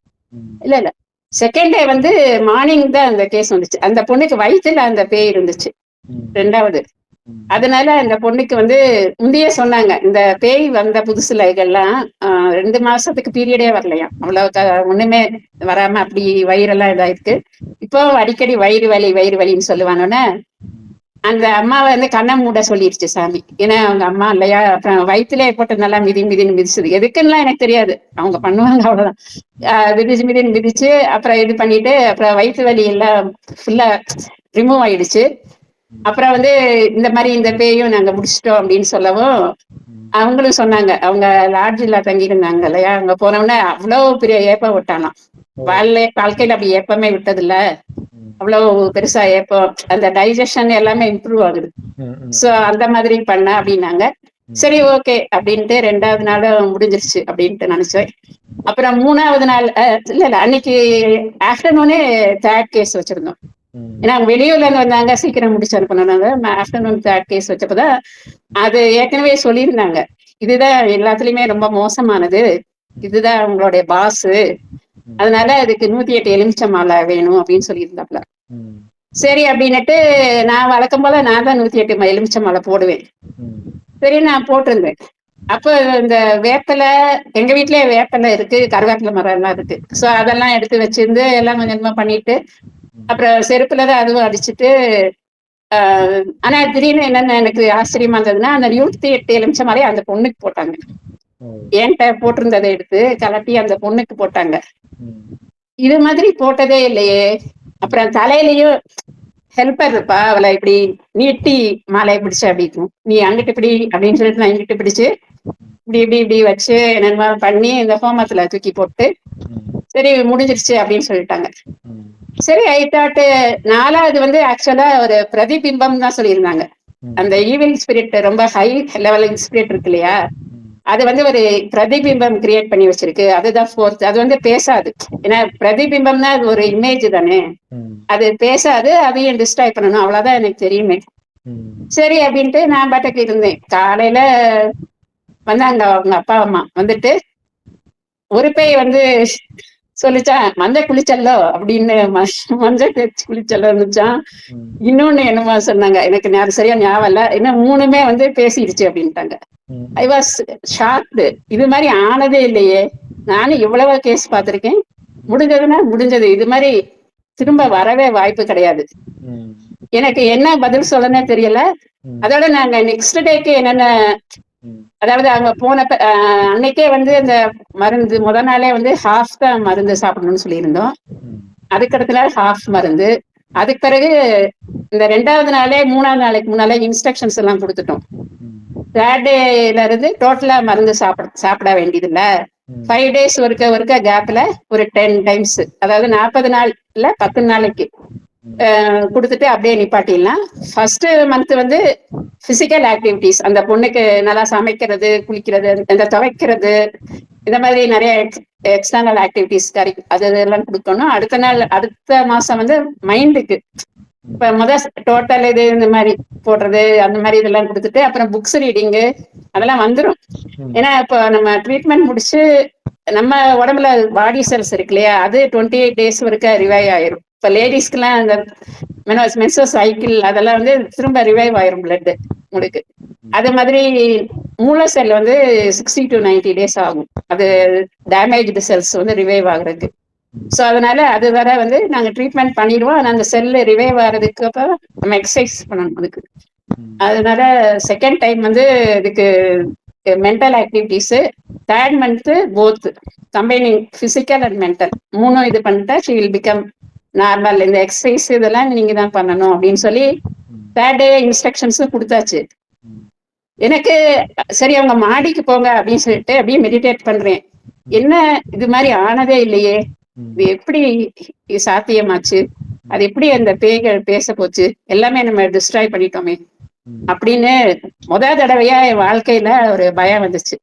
Speaker 2: இல்ல செகண்ட் டே வந்து மார்னிங் தான் அந்த கேஸ் வந்துச்சு. அந்த பொண்ணுக்கு வயிற்றுல அந்த பேய் இருந்துச்சு 2வது. அதனால அந்த பொண்ணுக்கு வந்து முந்தையே சொன்னாங்க, இந்த பேய் வந்த புதுசுல இதெல்லாம் 2 மாசத்துக்கு பீரியடே வரலையாம், அவ்வளவு ஒண்ணுமே வராம அப்படி வயிறெல்லாம் இதாயிருக்கு. இப்போ அடிக்கடி வயிறு வலின்னு சொல்லுவானோன்னு அந்த அம்மாவை வந்து கண்ணை மூட சொல்லிடுச்சு சாமி. ஏன்னா அவங்க அம்மா இல்லையா, அப்புறம் வயிற்றுலேயே போட்டு நல்லா மிதின்னு மிதிச்சுது. எதுக்குன்னுலாம் எனக்கு தெரியாது, அவங்க பண்ணுவாங்க அவ்வளவுதான். மிதின்னு மிதிச்சு அப்புறம் இது பண்ணிட்டு அப்புறம் வயிற்று வலி எல்லாம் ஃபுல்லா ரிமூவ் ஆயிடுச்சு. அப்புறம் வந்து இந்த மாதிரி இந்த பேயும் நாங்க முடிச்சிட்டோம் அப்படின்னு சொல்லவும் அவங்களும் சொன்னாங்க, அவங்க லாட்ஜில் தங்கியிருந்தாங்க இல்லையா, அங்க போனோம்னா அவ்வளவு பெரிய ஏப்பம் விட்டாலாம். வாழ்க்கையில அப்படி ஏப்பமே விட்டது இல்ல, அவ்வளவு பெருசா ஏப்பம், அந்த டைஜஷன் எல்லாமே இம்ப்ரூவ் ஆகுது. சோ அந்த மாதிரி பண்ண அப்படின்னாங்க. சரி ஓகே அப்படின்ட்டு 2வது நாள் முடிஞ்சிருச்சு அப்படின்ட்டு நினைச்சேன். அப்புறம் 3வது நாள் இல்ல அன்னைக்கு ஆஃப்டர்நூனே 3rd கேஸ் வச்சிருந்தோம். ஏன்னா வெளியூர்ல இருந்து வந்தாங்க, சீக்கிரம் முடிச்சு அனுப்பணும். ஆஃப்டர்நூன் 3rd கேஸ் வச்சப்பதான் அது ஏற்கனவே சொல்லியிருந்தாங்க, இதுதான் எல்லாத்துலயுமே ரொம்ப மோசமானது, இதுதான் உங்களுடைய பாஸ், அதனால அதுக்கு 108 எலுமிச்சை மாலை வேணும் அப்படின்னு சொல்லியிருந்தாப்ல. சரி அப்படின்னுட்டு நான் வழக்கம் போல நான் தான் 108 எலுமிச்சை மாலை போடுவேன். சரி நான் போட்டிருந்தேன். அப்போ இந்த வேப்பலை, எங்க வீட்லயே வேப்பலை இருக்கு, கருவேப்பிலை மரம் எல்லாம் இருக்கு. சோ அதெல்லாம் எடுத்து வச்சிருந்து எல்லாம் கொஞ்சமா பண்ணிட்டு அப்புறம் செருப்புலதான் அதுவும் அடிச்சுட்டு ஆனா திடீர்னு என்னென்ன எனக்கு ஆச்சரியமா இருந்ததுன்னா, அந்த 108 எலுமிச்சை மாலையை அந்த பொண்ணுக்கு போட்டாங்க. என்கிட்ட போட்டிருந்ததை எடுத்து கலட்டி அந்த பொண்ணுக்கு போட்டாங்க. இது மாதிரி போட்டதே இல்லையே. அப்புறம் தலையிலயும் ஹெல்ப்பர் இருப்பா, அவளை இப்படி நீட்டி மாலையை பிடிச்சு அப்படிக்கும், நீ அங்கிட்டு இப்படி அப்படின்னு சொல்லிட்டு நான் இங்கிட்டு பிடிச்சு இப்படி இப்படி இப்படி வச்சு என்னென்ன பண்ணி இந்த ஹோமத்துல தூக்கி போட்டு சரி முடிஞ்சிருச்சு அப்படின்னு சொல்லிட்டாங்க. சரி ஐ தாட் 4வது வந்து ஆக்சுவலா ஒரு பிரதிபிம்பம் தான் சொல்லியிருந்தாங்க. அந்த ஈவில் ஸ்பிரிட் ரொம்ப ஹை லெவல் ஸ்பிரிட் இருக்கு இல்லையா, அது வந்து ஒரு பிரதிபிம்பம் கிரியேட் பண்ணி வச்சிருக்கு. அதுதான் 4th. அது வந்து பேசாது, ஏன்னா பிரதிபிம்பம்னா அது ஒரு இமேஜ் தானே, அது பேசாது, அதையும் டிஸ்ட்ராய் பண்ணணும், அவ்வளவுதான் எனக்கு தெரியுமே. சரி அப்படின்ட்டு நான் பாட்டுக்கு இருந்தேன். காலையில வந்தாங்க அவங்க அப்பா அம்மா வந்துட்டு ஒரு பேய் வந்து சொல்லிச்சான் மஞ்சள் குளிச்சல்லோ அப்படின்னு, மஞ்சள் தேய்ச்சி குளிச்சல்லோ இருந்துச்சான்.
Speaker 1: ம்,
Speaker 2: இன்னொன்னு என்னமா சொன்னாங்க, எனக்கு சரியா ஞாபகம் இல்ல. இன்னும் 3மே வந்து பேசிடுச்சு அப்படின்ட்டாங்க.
Speaker 1: ம்,
Speaker 2: ஐ வாஸ் ஷாக்டு. இது மாதிரி ஆனதே இல்லையே, நானும் இவ்வளவு கேஸ் பார்த்திருக்கேன். முடிஞ்சதுன்னா முடிஞ்சது, இது மாதிரி திரும்ப வரவே வாய்ப்பு கிடையாது.
Speaker 1: ம்,
Speaker 2: எனக்கு என்ன பதில் சொல்லனே தெரியல.
Speaker 1: ம்,
Speaker 2: அதோட நாங்க நெக்ஸ்ட் டேக்கு என்னென்ன,
Speaker 1: ம்,
Speaker 2: அதாவது அவங்க போனப்ப அன்னைக்கே வந்து அந்த மருந்து முத நாளே வந்து ஹாஃப் தான் மருந்து சாப்பிடணும்னு சொல்லியிருந்தோம்.
Speaker 1: ம்,
Speaker 2: அதுக்கடுத்த நாள் ஹாஃப் மருந்து. அதுக்கு பிறகு இந்த 2வது நாளே 3வது நாளைக்கு முன்னாலே இன்ஸ்ட்ரக்ஷன்ஸ் எல்லாம் கொடுத்துட்டோம்.
Speaker 1: ம்,
Speaker 2: 3rd டேல இருந்து டோட்டலா மருந்து சாப்பிட வேண்டியது இல்ல.
Speaker 1: ம்,
Speaker 2: 5 டேஸ் ஒருக்க கேப்ல ஒரு 10 டைம்ஸ், அதாவது 40 நாள் இல்ல 10 நாளைக்கு கொடுத்துட்டு அப்படியே நிப்பாட்டிடலாம். ஃபர்ஸ்ட் மந்த் வந்து பிசிக்கல் ஆக்டிவிட்டிஸ், அந்த பொண்ணுக்கு நல்லா சமைக்கிறது, குளிக்கிறது, இந்த துவைக்கிறது, இந்த மாதிரி நிறைய எக்ஸ்டர்னல் ஆக்டிவிட்டிஸ் அதெல்லாம் கொடுக்கணும். அடுத்த மாசம் வந்து மைண்டுக்கு இப்ப டோட்டல் இது இந்த மாதிரி போடுறது, அந்த மாதிரி இதெல்லாம் கொடுத்துட்டு அப்புறம் புக்ஸ் ரீடிங்கு அதெல்லாம் வந்துடும். ஏன்னா இப்போ நம்ம ட்ரீட்மெண்ட் முடிச்சு நம்ம உடம்புல பாடி செல்ஸ் இருக்கு இல்லையா, அது 28 டேஸ் வரைக்கும் ரிவைவ் ஆயிரும். இப்ப லேடிஸ்க்குலாம் அந்த மென்சோ சைக்கிள் அதெல்லாம் வந்து திரும்ப ரிவைவ் ஆயிரும் பிளட் உங்களுக்கு. அது மாதிரி மூளை செல் வந்து 60 to 90 டேஸ் ஆகும், அது டேமேஜ்டு செல்ஸ் வந்து ரிவைவ் ஆகுறதுக்கு. ஸோ அதனால அது வர வந்து நாங்க ட்ரீட்மெண்ட் பண்ணிடுவோம். ஆனா அந்த செல்லு ரிவைவ் ஆகிறதுக்கு அப்புறம் நம்ம எக்ஸசைஸ் பண்ணணும் அதுக்கு. அதனால செகண்ட் டைம் வந்து இதுக்கு mental activities, 3rd month both combining physical and mental 3 இது பண்ணிட்டா ஷி வில் பிகம் நார்மல். இந்த எக்ஸசைஸ் இதெல்லாம் நீங்க தான் பண்ணணும் அப்படின்னு சொல்லி 3rd டே இன்ஸ்ட்ரக்ஷன்ஸும் கொடுத்தாச்சு. எனக்கு சரி அவங்க மாடிக்கு போங்க அப்படின்னு சொல்லிட்டு அப்படியே மெடிடேட் பண்றேன். என்ன இது மாதிரி ஆனதே இல்லையே, இது எப்படி சாத்தியமாச்சு, அது எப்படி அந்த பேய்கள் பேச போச்சு, எல்லாமே நம்ம டிஸ்ட்ராய் பண்ணிட்டோமே அப்படின்னு தடவையா என் வாழ்க்கையில ஒரு பயம் வந்துச்சு.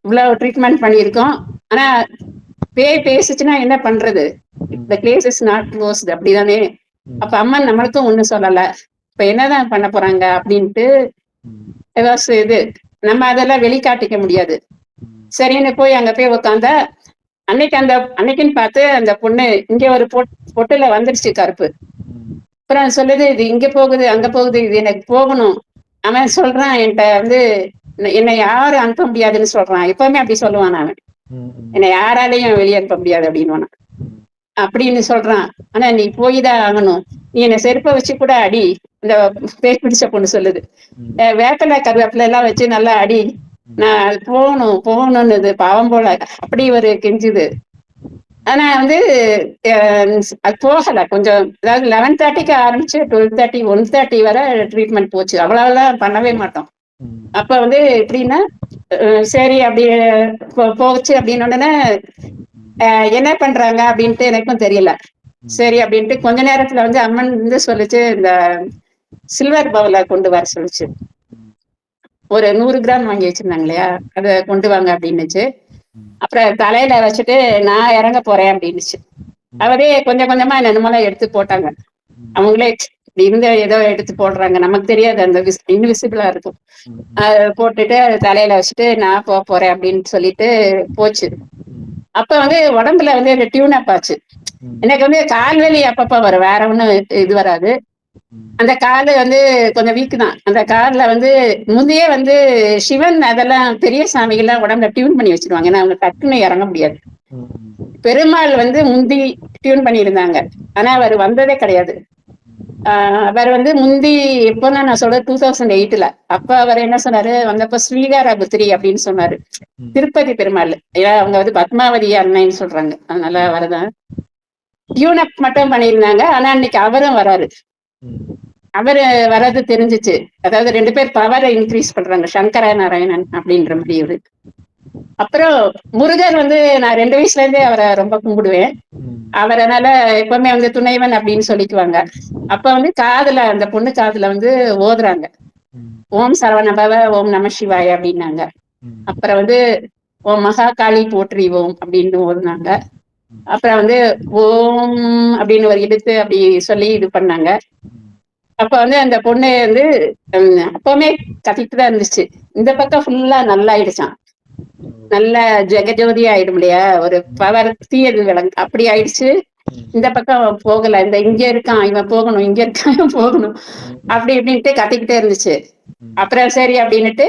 Speaker 2: இவ்வளவு ட்ரீட்மெண்ட் பண்ணியிருக்கோம், ஆனா பேய் பேசுச்சுன்னா என்ன பண்றது, the case is not closed அப்படிதானே. அப்ப அம்மா நம்மளுக்கும் ஒண்ணு சொல்லல, இப்ப என்னதான் பண்ண போறாங்க அப்படின்ட்டு இது நம்ம அதெல்லாம் வெளிக்காட்டிக்க முடியாது. சரின்னு போய் அங்க போய் உட்காந்தா அன்னைக்குன்னு பார்த்து அந்த பொண்ணு இங்க ஒரு பொட்டுல வந்துருச்சு கருப்பு. அப்புறம் சொல்லுது இது இங்க போகுது அங்க போகுது, இது எனக்கு போகணும். அவன் சொல்றான் என்கிட்ட வந்து என்னை யாரும் அனுப்ப முடியாதுன்னு சொல்றான். எப்பவுமே அப்படி சொல்லுவான் அவன், என்னை யாராலையும் வெளியே அனுப்ப முடியாது அப்படின்னு அப்படின்னு சொல்றான். ஆனா நீ போய் தான் ஆகணும், நீ என்னை செருப்பை வச்சு கூட அடி. இந்த பேய் பிடிச்ச பொண்ணு சொல்லுது, வேப்பிலை கருவேப்பிலை எல்லாம் வச்சு நல்லா அடி, நான் போகணும்னு பாவம் போல அப்படி ஒரு கெஞ்சுது. ஆனா வந்து அது போகல கொஞ்சம், அதாவது 11:30க்கு ஆரம்பிச்சு 12:30 1:30 வரை ட்ரீட்மெண்ட் போச்சு. அவ்வளவுலாம் பண்ணவே மாட்டோம். அப்ப வந்து எப்படின்னா சரி அப்படி போச்சு அப்படின்னு உடனே என்ன பண்றாங்க அப்படின்ட்டு எனக்கும் தெரியல. சரி அப்படின்ட்டு கொஞ்ச நேரத்துல வந்து அம்மன் வந்து சொல்லிச்சு, இந்த சில்வர் பவுல கொண்டு வர சொல்லிச்சு. ஒரு 100 கிராம் வாங்கி வச்சிருந்தாங்க இல்லையா, அதை கொண்டு வாங்க அப்படின்னுச்சு. அப்புறம் தலையில வச்சுட்டு நான் இறங்க போறேன் அப்படின்னுச்சு. அவரே கொஞ்சம் கொஞ்சமா என்னென்னமோலாம் எடுத்து போட்டாங்க. அவங்களே இருந்த ஏதோ எடுத்து போடுறாங்க, நமக்கு தெரியாது, அந்த இன்விசிபிளா இருக்கும். போட்டுட்டு தலையில வச்சுட்டு நான் போறேன் அப்படின்னு சொல்லிட்டு போச்சு. அப்ப வந்து உடம்புல வந்து டியூன் அப் ஆச்சு. எனக்கு வந்து கால்வலி அப்பப்ப வரும், வேற ஒண்ணும் இது வராது. அந்த காலு வந்து கொஞ்சம் வீக்கு தான். அந்த கால்ல வந்து முந்தையே வந்து சிவன் அதெல்லாம் பெரிய சாமிகள்லாம் உடம்புல டியூன் பண்ணி வச்சிருவாங்க, ஏன்னா அவங்க டக்குன்னு இறங்க முடியாது. பெருமாள் வந்து முந்தி டியூன் பண்ணியிருந்தாங்க, ஆனா அவர் வந்ததே கிடையாது. அவர் வந்து முந்தி எப்போன்னா நான் சொல்றது 2008ல. அப்ப அவர் என்ன சொன்னாரு, வந்தப்ப ஸ்ரீகாரபுத்திரி அப்படின்னு சொன்னாரு, திருப்பதி பெருமாள். ஏன்னா அவங்க வந்து பத்மாவதி அன்னைன்னு சொல்றாங்க, அதனால அவர்தான் டியூன் அப் மட்டும் பண்ணியிருந்தாங்க. ஆனா அன்னைக்கு அவரும் வராரு. அவரு வர்றது தெரிஞ்சிச்சு, அதாவது 2 பேர் பவரை இன்க்ரீஸ் பண்றாங்க, சங்கர நாராயணன் அப்படின்ற மாதிரி ஒரு. அப்புறம் முருகர் வந்து நான் 2 வயசுல இருந்தே அவரை ரொம்ப கும்பிடுவேன். அவரனால எப்பவுமே வந்து துணைவன் அப்படின்னு சொல்லிக்குவாங்க. அப்ப வந்து காதுல அந்த பொண்ணு காதுல வந்து ஓதுறாங்க, ஓம் சரவணபவ ஓம் நம சிவாய அப்படின்னாங்க. அப்புறம் வந்து ஓம் மகா காளி போற்றி ஓம் அப்படின்னு ஓதுனாங்க. அப்புறம் வந்து ஓம் அப்படின்னு ஒரு எடுத்து அப்படி சொல்லி இது பண்ணாங்க. அப்ப வந்து அந்த பொண்ணு வந்து அப்பவுமே கத்திட்டு தான் இருந்துச்சு. இந்த பக்கம் ஃபுல்லா நல்லா ஆயிடுச்சான். நல்ல ஜெகஜோதி ஆயிடும் இல்லையா, ஒரு பவர் தீயது விளங்கு அப்படி ஆயிடுச்சு. இந்த பக்கம் போகல, இந்த இங்க இருக்கான் இவன் போகணும், இங்க இருக்கான் இவன் போகணும், அப்படி இப்படின்ட்டு கத்திக்கிட்டே இருந்துச்சு. அப்புறம் சரி அப்படின்னுட்டு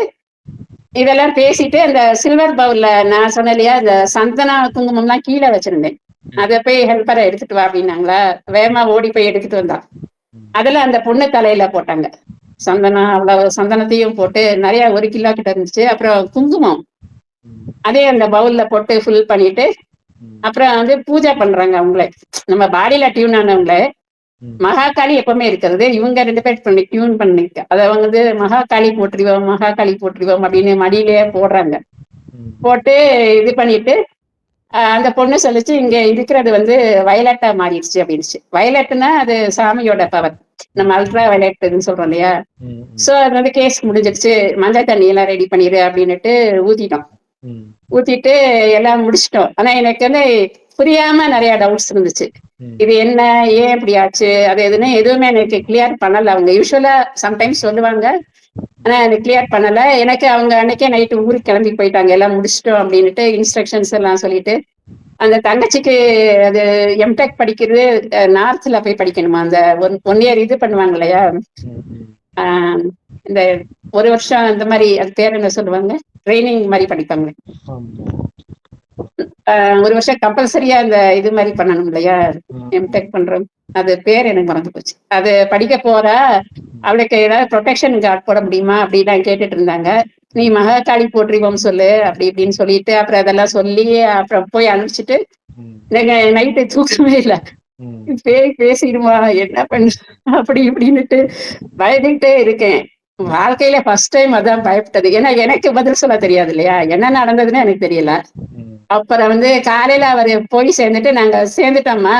Speaker 2: இதெல்லாம் பேசிட்டு அந்த சில்வர் பவுல்ல நான் சொன்னேன் இல்லையா, இந்த சந்தனா குங்குமம் எல்லாம் கீழே வச்சிருந்தேன், அதை போய் ஹெல்ப்பரை எடுத்துட்டு வா அப்படின்னாங்களா, வேகமா ஓடி போய் எடுத்துட்டு வந்தான். அதுல அந்த பொண்ணு தலையில போட்டாங்க சந்தனம், அவ்வளவு சந்தனத்தையும் போட்டு நிறைய 1 கிலோ கிட்ட இருந்துச்சு. அப்புறம் குங்குமம் அதே அந்த பவுல்ல போட்டு ஃபில் பண்ணிட்டு அப்புறம் வந்து பூஜை பண்றாங்க அவங்களே, நம்ம பாடியில டியூன் ஆனவங்களே. மகாகாளி எப்பவுமே இருக்கிறது, இவங்க 2 பேர் பண்ணி டியூன் பண்ணிக்க அதை வந்து மகாகாளி போற்றுவோம் மகாகாளி போற்றுவோம் அப்படின்னு மடியிலேயே போடுறாங்க. போட்டு இது பண்ணிட்டு அந்த பொண்ணு சொல்லிச்சு, இங்க இருக்கிறது வந்து வயலட்டா மாறிடுச்சு அப்படின்னுச்சு. வயலட்னா அது சாமியோட பவர், நம்ம அல்ட்ரா வயலட்னு சொல்றோம் இல்லையா. சோ அது வந்து கேஸ் முடிஞ்சிருச்சு, மஞ்சள் தண்ணி எல்லாம் ரெடி பண்ணிடு அப்படின்னுட்டு ஊத்திட்டோம். ஊத்திட்டு எல்லாம் முடிச்சிட்டோம். ஆனா எனக்கு வந்து புரியாம நிறைய டவுட்ஸ் இருந்துச்சு. இது என்ன, ஏன் இப்படி ஆச்சு, அது எதுவுமே எனக்கு கிளியர் பண்ணல. அவங்க யூஸ்வலா சம்டைம்ஸ் சொல்லுவாங்க, ஆனா எனக்கு கிளியர் பண்ணல. எனக்கு அவங்க அன்னைக்கே நைட்டு ஊருக்கு கிளம்பி போயிட்டாங்க, எல்லாம் முடிச்சிட்டோம் அப்படின்னுட்டு இன்ஸ்ட்ரக்ஷன்ஸ் எல்லாம் சொல்லிட்டு. அந்த தங்கச்சிக்கு அது எம்டெக் படிக்கிறது நார்த்ல போய் படிக்கணுமா, அந்த 1 இயர் இது பண்ணுவாங்க இல்லையா, இந்த 1 வருஷம் இந்த மாதிரி, அது பேர் என்ன சொல்லுவாங்க, ட்ரைனிங் மாதிரி படிப்பாங்க. 1 வருஷம் கம்பல்சரியா இந்த இது மாதிரி பண்ணணும் இல்லையா, எம்டெக் பண்றோம், அது பேர் எனக்கு மறந்து போச்சு. அது படிக்க போறா, அவளுக்கு ஏதாவது ப்ரொடெக்ஷன் கார்டு போட முடியுமா அப்படின்னு கேட்டுட்டு இருந்தாங்க. நீ மகாகாளி போற்றிவோம் சொல்லு அப்படி இப்படின்னு சொல்லிட்டு அப்புறம் அதெல்லாம் சொல்லி அப்புறம் போய் அனுப்பிச்சிட்டு எனக்கு நைட்டு தூக்கமே இல்லை. பேசிடுமா என்ன பண்ண அப்படி இப்படின்னுட்டு பயந்துகிட்டே இருக்கேன். வாழ்க்கையில ஃபர்ஸ்ட் டைம் அதான் பயப்பட்டது. ஏன்னா எனக்கு பதில் சொல்ல தெரியாது இல்லையா, என்ன நடந்ததுன்னு எனக்கு தெரியல. அப்புறம் வந்து காலையில அவரு போய் சேர்ந்துட்டு நாங்க சேர்ந்துட்டோமா,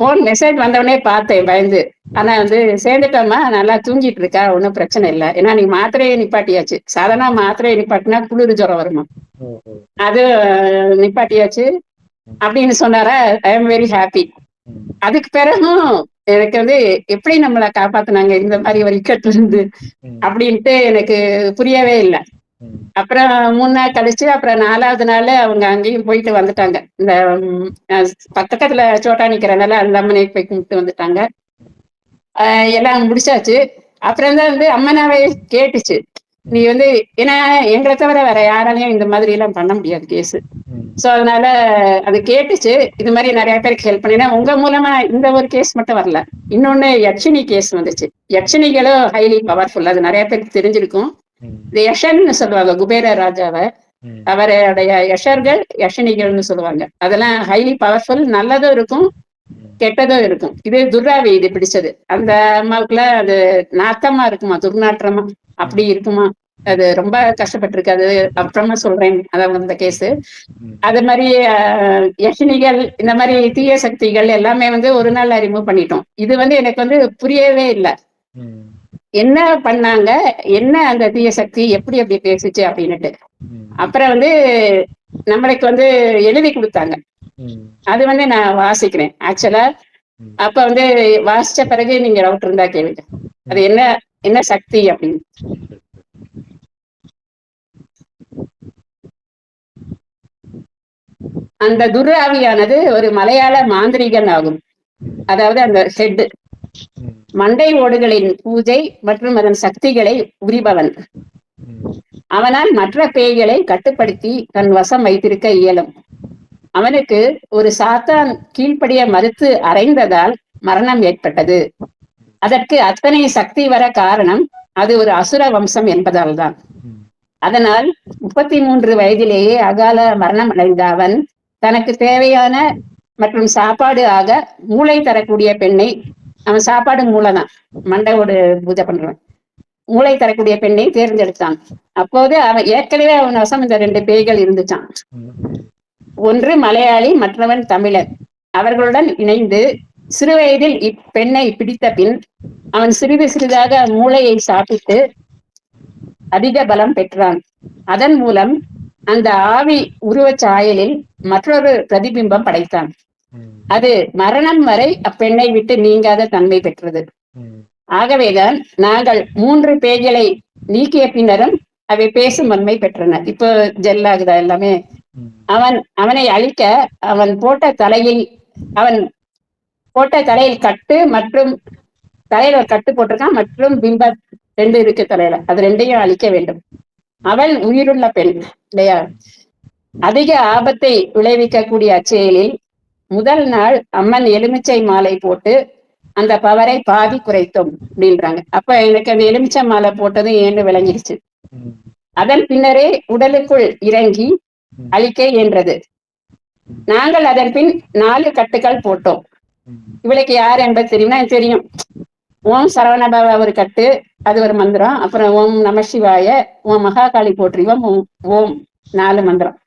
Speaker 2: போன் மெசேஜ் வந்தவொடனே பார்த்தேன் பயந்து. ஆனா வந்து சேர்ந்துட்டோமா, நல்லா தூங்கிட்டு இருக்கா, ஒன்னும் பிரச்சனை இல்லை. ஏன்னா நீ மாத்திரையை நிப்பாட்டியாச்சு, சாதாரண மாத்திரையை நிப்பாட்டினா குளிர் ஜுரம் வருமா, அது நிப்பாட்டியாச்சு அப்படின்னு சொன்னாரா. I am very happy. அதுக்கு பிறகும் எனக்கு வந்து எப்படி நம்மளை காப்பாத்தினாங்க இந்த மாதிரி ஒரு இக்கட்டுல இருந்து அப்படின்ட்டு எனக்கு புரியவே இல்லை. அப்புறம் 3 நாள் கழிச்சு அப்புறம் 4வது நாள் அவங்க அங்கேயும் போயிட்டு வந்துட்டாங்க. இந்த பக்கத்துல சோட்டா நிக்கிறனால அந்த அம்மனை போய் கும்பிட்டு வந்துட்டாங்க. எல்லாம் முடிச்சாச்சு. அப்புறம் தான் வந்து அம்மனாவே கேட்டுச்சு, நீ வந்து ஏன்னா எங்களை தவிர வேற யாராலையும் இந்த மாதிரி எல்லாம் பண்ண முடியாது கேஸ். சோ அதனால அது கேட்டுச்சு, இது மாதிரி நிறைய பேருக்கு ஹெல்ப் பண்ணினா உங்க மூலமா இந்த ஒரு கேஸ் மட்டும் வரல, இன்னொன்னு யக்ஷினி கேஸ் வந்துச்சு. யக்ஷினிகளும் ஹைலி பவர்ஃபுல், அது நிறைய பேருக்கு தெரிஞ்சிருக்கும். இந்த யஷன்னு சொல்லுவாங்க குபேர ராஜாவை, அவருடைய யஷர்கள் யஷினிகள்னு சொல்லுவாங்க. அதெல்லாம் ஹைலி பவர்ஃபுல், நல்லதும் இருக்கும் கெட்டதும் இருக்கும். இது துர்ராவி இது பிடிச்சது. அந்த அம்மாவுக்குள்ள அது நாத்தமா இருக்குமா, துர்நாற்றமா அப்படி இருக்குமா, அது ரொம்ப கஷ்டப்பட்டிருக்கு. அது அப்புறமா சொல்றேன், அதாவது அந்த கேஸ். அது மாதிரி யக்ஷினிகள் இந்த மாதிரி தீய சக்திகள் எல்லாமே வந்து ஒரு நாள்ல ரிமூவ் பண்ணிட்டோம். இது வந்து எனக்கு வந்து புரியவே இல்லை, என்ன பண்ணாங்க, என்ன அந்த தீய சக்தி எப்படி அப்படி பேசுச்சு அப்படின்னுட்டு. அப்புறம் வந்து நம்மளுக்கு வந்து எழுதி கொடுத்தாங்க, அது வந்து நான் வாசிக்கிறேன் ஆக்சுவலா. அப்ப வந்து வாசிச்ச பிறகு நீங்க டவுட் இருந்தா கேளுங்க, அது என்ன என்ன சக்தி அப்படின்னு. அந்த துர்ராவியானது ஒரு மலையாள மாந்திரிகன் ஆகும். அதாவது அந்த ஹெட் மண்டை ஓடுகளின் பூஜை மற்றும் அதன் சக்திகளை உரிபவன். அவனால் மற்ற பேய்களை கட்டுப்படுத்தி தன் வசம் வைத்திருக்க இயலும். அவனுக்கு ஒரு சாத்தான் கீழ்ப்படிய மறுத்து அறைந்ததால் மரணம் ஏற்பட்டது. அதற்கு அத்தனை சக்தி வர காரணம் அது ஒரு அசுர வம்சம் என்பதால் தான். அதனால் 33 வயதிலேயே அகால மரணம் அடைந்த அவன் தனக்கு தேவையான மற்றும் சாப்பாடு ஆக மூளை தரக்கூடிய பெண்ணை, அவன் சாப்பாடு மூளைதான், மண்டையோடு பூஜை பண்றான், மூளை தரக்கூடிய பெண்ணை தேர்ந்தெடுத்தான். அப்போது அவன் ஏற்கனவே அவன் வசம் இந்த 2 பேய்கள் இருந்துச்சான். ஒன்று மலையாளி, மற்றவன் தமிழன். அவர்களுடன் இணைந்து சிறு வயதில் இப்பெண்ணை பிடித்த பின் அவன் சிறிது சிறிதாக மூளையை சாப்பிட்டு அதிக பலம் பெற்றான். அதன் மூலம் அந்த ஆவி உருவச் சாயலில் மற்றொரு பிரதிபிம்பம் படைத்தான். அது மரணம் வரை அப்பெண்ணை விட்டு நீங்காத தன்மை பெற்றது. ஆகவேதான் நாங்கள் 3 பேய்களை நீக்கிய பின்னரும் அவை பேசும் வன்மை பெற்றன. இப்போ ஜெல் ஆகுதா எல்லாமே.
Speaker 1: ம்.
Speaker 2: அவனை அழிக்க அவன் போட்ட தலையில் கட்டு மற்றும் தலையில ஒரு கட்டு போட்டிருக்கான், மற்றும் பிம்ப 2 இருக்கு தலையில, அது 2ஐயும் அழிக்க வேண்டும். அவள் உயிருள்ள பெண் இல்லையா? அதிக ஆபத்தை விளைவிக்கக்கூடிய அச்செயலில் முதல் நாள் அம்மன் எலுமிச்சை மாலை போட்டு அந்த பவரை பாதி குறைத்தோம் அப்படின்றாங்க. அப்ப எனக்கு அந்த எலுமிச்சை மாலை போட்டது ஏன்னு விளங்கிடுச்சு.
Speaker 1: ம்.
Speaker 2: அதன் பின்னரே உடலுக்குள் இறங்கி அழிக்க இயன்றது. நாங்கள் அதன் பின் 4 கட்டுகள் போட்டோம்.
Speaker 1: ம்.
Speaker 2: இவளுக்கு யார் என்பது தெரியும்னா எனக்கு தெரியும். ஓம் சரவணபவ ஒரு கட்டு, அது ஒரு மந்திரம். அப்புறம் ஓம் நம சிவாய, ஓம் மகாகாளி போற்றிவோம், ஓம் 4 மந்திரம்.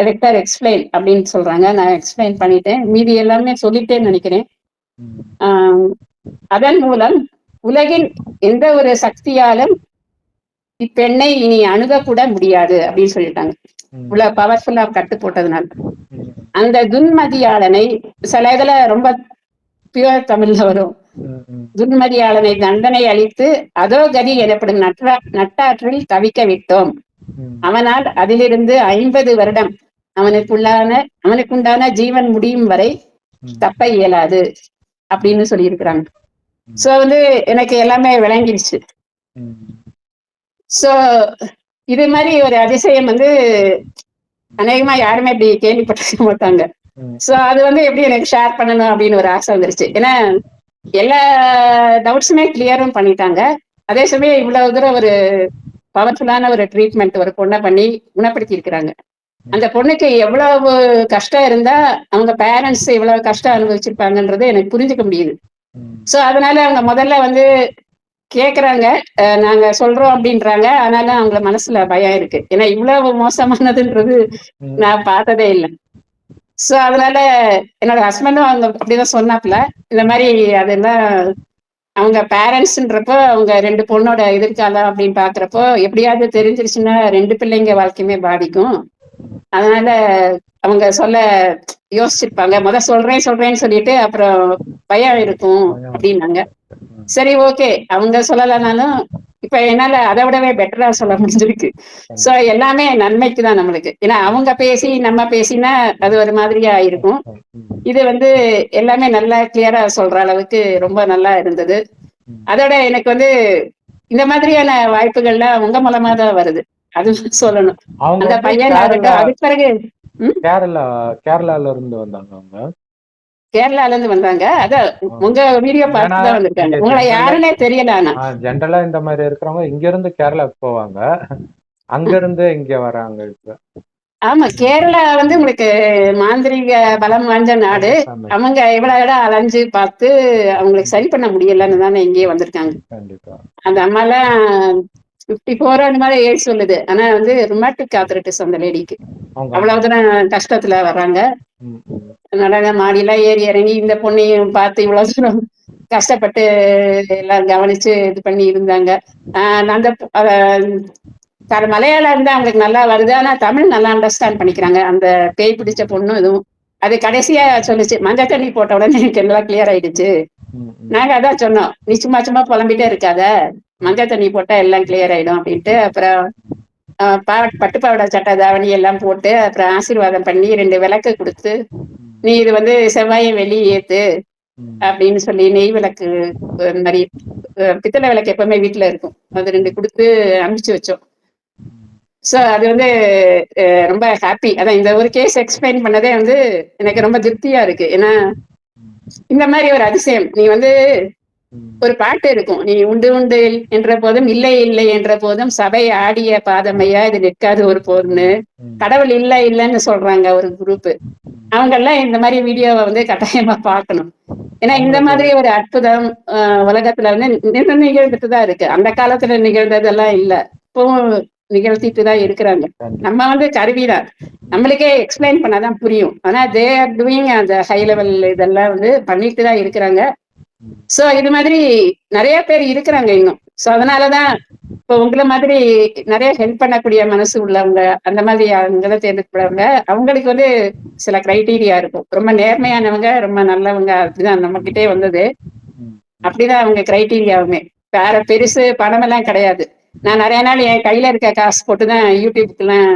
Speaker 2: ரெக்டர் எக்ஸ்பிளைன் அப்படின்னு சொல்றாங்க. நான் எக்ஸ்பிளைன் பண்ணிட்டேன், மீதி எல்லாமே சொல்லிட்டேன்னு நினைக்கிறேன்.
Speaker 1: ம்.
Speaker 2: அதன் மூலம் உலகின் எந்த ஒரு சக்தியாலும் இப்பெண்ணை இனி அணுகக்கூட முடியாது அப்படின்னு சொல்லிட்டாங்க. இவ்வளவு பவர்ஃபுல்லா கட்டு போட்டதுனால
Speaker 1: ம்.
Speaker 2: அந்த துன்மதியாளனை, சில இதுல ரொம்ப பியூர் தமிழ்ல வரும்,
Speaker 1: ம். ம்.
Speaker 2: துன்மதியாளனை தண்டனை அளித்து அதோ கதி எனப்படும் நட்டாற்றில் தவிக்க விட்டோம்.
Speaker 1: ம்.
Speaker 2: அவனால் அதிலிருந்து 50 வருடம் அவனுக்குண்டான ஜீவன் முடியும் வரை தப்ப இயலாது அப்படின்னு சொல்லியிருக்கிறாங்க. சோ வந்து எனக்கு எல்லாமே விளங்கிடுச்சு.
Speaker 1: ம்.
Speaker 2: சோ இது மாதிரி ஒரு அதிசயம் வந்து அநேகமா யாருமே இப்படி கேள்விப்பட்டிருக்க மாட்டாங்க.
Speaker 1: ம்.
Speaker 2: சோ அது வந்து எப்படி எனக்கு ஷேர் பண்ணணும் அப்படின்னு ஒரு ஆசை வந்துருச்சு. ஏன்னா எல்லா டவுட்ஸுமே கிளியரும் பண்ணிட்டாங்க. அதே சமயம் இவ்வளவு தூரம் ஒரு பவர்ஃபுல்லான ஒரு ட்ரீட்மெண்ட் ஒரு பொண்ணை பண்ணி குணப்படுத்தி இருக்கிறாங்க. அந்த பொண்ணுக்கு எவ்வளவு கஷ்டம் இருந்தா அவங்க பேரண்ட்ஸ் எவ்வளவு கஷ்டம் அனுபவிச்சிருப்பாங்கன்றது எனக்கு புரிஞ்சுக்க முடியுது.
Speaker 1: ம்.
Speaker 2: சோ அதனால அவங்க முதல்ல வந்து கேக்குறாங்க, நாங்க சொல்றோம் அப்படின்றாங்க. ஆனாலும் அவங்க மனசுல பயம் இருக்கு. ஏன்னா இவ்வளவு மோசமானதுன்றது
Speaker 1: ம்.
Speaker 2: நான் பார்த்ததே இல்லை. சோ அதனால என்னோட ஹஸ்பண்டும் அவங்க அப்படிதான் சொன்னாப்புல. இந்த மாதிரி அதெல்லாம் அவங்க பேரண்ட்ஸ்ன்றப்போ அவங்க 2 பொண்ணோட எதிர்காலம் அப்படின்னு பாக்குறப்போ எப்படியாவது தெரிஞ்சிருச்சுன்னா 2 பிள்ளைங்க வாழ்க்கையுமே பாதிக்கும். அதனால அவங்க சொல்ல யோசிச்சிருப்பாங்க. சொல்றேன்னு சொல்லிட்டு அப்புறம் பயம் இருக்கும் அப்படின்னாங்க. சரி, ஓகே, அவங்க சொல்லலைனாலும் இப்ப என்னால அதை விடவே பெட்டரா சொல்ல முடிஞ்சிருக்கு. சோ எல்லாமே நன்மைக்கு தான் நம்மளுக்கு. ஏன்னா அவங்க பேசி நம்ம பேசினா அது ஒரு மாதிரியா இருக்கும். இது வந்து எல்லாமே நல்லா கிளியரா சொல்ற அளவுக்கு ரொம்ப நல்லா இருந்தது. அதோட எனக்கு வந்து இந்த மாதிரியான வாய்ப்புகள்லாம் உங்க மூலமா தான் வருது, அது சொல்லணும். அந்த பையன் இருக்கட்டும். அதுக்கு பிறகு
Speaker 1: கேரளால இருந்து வந்தாங்க அவங்க.
Speaker 2: கேரளால இருந்து வந்தாங்க. அதான் உங்க வீடியோ பார்த்து தான் வந்திருக்காங்க. உங்களை யாருன்னே தெரியல. ஆனா
Speaker 1: ஜென்ரலா இந்த மாதிரி இருக்கிறவங்க இங்க இருந்து கேரளாக்கு போவாங்க, அங்க இருந்து இங்க வராங்க இப்ப.
Speaker 2: ஆமா, கேரளா வந்து உங்களுக்கு மாந்திரிக பலம் வாய்ந்த நாடு. அவங்க எவ்வளவு இடம் அலைஞ்சு பார்த்து அவங்களுக்கு சரி பண்ண முடியலன்னு தானே இங்கேயே வந்திருக்காங்க.
Speaker 1: கண்டிப்பா. அந்த
Speaker 2: அம்மாலாம் 54 அந்த மாதிரி ஏஜ் சொல்லுது. ஆனா வந்து ருமேட்டிக் ஆர்த்ரைட்டிஸ் அந்த லேடிக்கு. அவ்வளவு தூரம் கஷ்டத்துல வர்றாங்க. அதனால மாடியெல்லாம் ஏறி இறங்கி இந்த பொண்ணையும் பார்த்து இவ்வளவு தூரம் கஷ்டப்பட்டு எல்லாம் கவனிச்சு இது பண்ணி இருந்தாங்க. அந்த மலையாளம் இருந்தா அவங்களுக்கு நல்லா வருது. ஆனா தமிழ் நல்லா அண்டர்ஸ்டாண்ட் பண்ணிக்கிறாங்க. அந்த பேய் பிடிச்ச பொண்ணும் இதுவும் அது கடைசியா சொல்லுச்சு, மஞ்சள் தண்ணி போட்ட உடனே எனக்கு எல்லாம் கிளியர் ஆயிடுச்சு. நாங்க அதான் சொன்னோம், நீ சும்மா புலம்பிட்டே இருக்காத, மஞ்சள் தண்ணி போட்டா எல்லாம் கிளியர் ஆயிடும் அப்படின்ட்டு. அப்புறம் பட்டுப்பாவடை சட்டை தாவணி எல்லாம் போட்டு அப்புறம் ஆசீர்வாதம் பண்ணி 2 விளக்கு கொடுத்து, நீ இது வந்து செவ்வாயை வெளியே ஏத்து அப்படின்னு சொல்லி நெய் விளக்கு மாதிரி பித்தளை விளக்கு எப்பவுமே வீட்டுல இருக்கும், அது 2 கொடுத்து அனுப்பிச்சு வச்சோம். சோ அது வந்து ரொம்ப ஹாப்பி. அதான் இந்த ஒரு கேஸ் எக்ஸ்பிளைன் பண்ணதே வந்து எனக்கு ரொம்ப திருப்தியா இருக்கு. ஏன்னா இந்த மாதிரி ஒரு அதிசயம், நீ வந்து ஒரு பாட்டு இருக்கும், நீ உண்டு உண்டு என்ற போதும் இல்லை இல்லை என்ற போதும் சபை ஆடிய பாதமையா இது நிற்காது ஒரு போர்னு, கடவுள் இல்லை இல்லைன்னு சொல்றாங்க ஒரு குரூப். அவங்க எல்லாம் இந்த மாதிரி வீடியோவை வந்து கட்டாயமா பார்க்கணும். ஏன்னா இந்த மாதிரி ஒரு அற்புதம் உலகத்துல வந்து நிகழ்ந்துட்டுதான் இருக்கு. அந்த காலத்துல நிகழ்ந்ததெல்லாம் இல்ல, இப்பவும் நிகழ்த்திட்டு தான் இருக்கிறாங்க. நம்ம வந்து கருவிதான், நம்மளுக்கே எக்ஸ்பிளைன் பண்ணாதான் புரியும். ஆனா தே ஆர் டூயிங் அந்த ஹை லெவல் இதெல்லாம் வந்து பண்ணிட்டு தான் இருக்கிறாங்க. சோ இது மாதிரி நிறைய பேர் இருக்கிறாங்க இன்னும். சோ அதனாலதான் இப்போ உங்களை மாதிரி நிறைய ஹெல்ப் பண்ணக்கூடிய மனசு உள்ளவங்க, அந்த மாதிரி அவங்கள தேர்ந்தெடுக்கிறவங்க, அவங்களுக்கு வந்து சில கிரைட்டீரியா இருக்கும். ரொம்ப நேர்மையானவங்க, ரொம்ப நல்லவங்க, அப்படிதான் நம்ம கிட்டே வந்தது. அப்படிதான் அவங்க கிரைட்டீரியாவுமே, வேற பெருசு பணம் எல்லாம் கிடையாது. நான் நிறைய நாள் என் கையில இருக்க காசு போட்டுதான் யூடியூப்க்குலாம்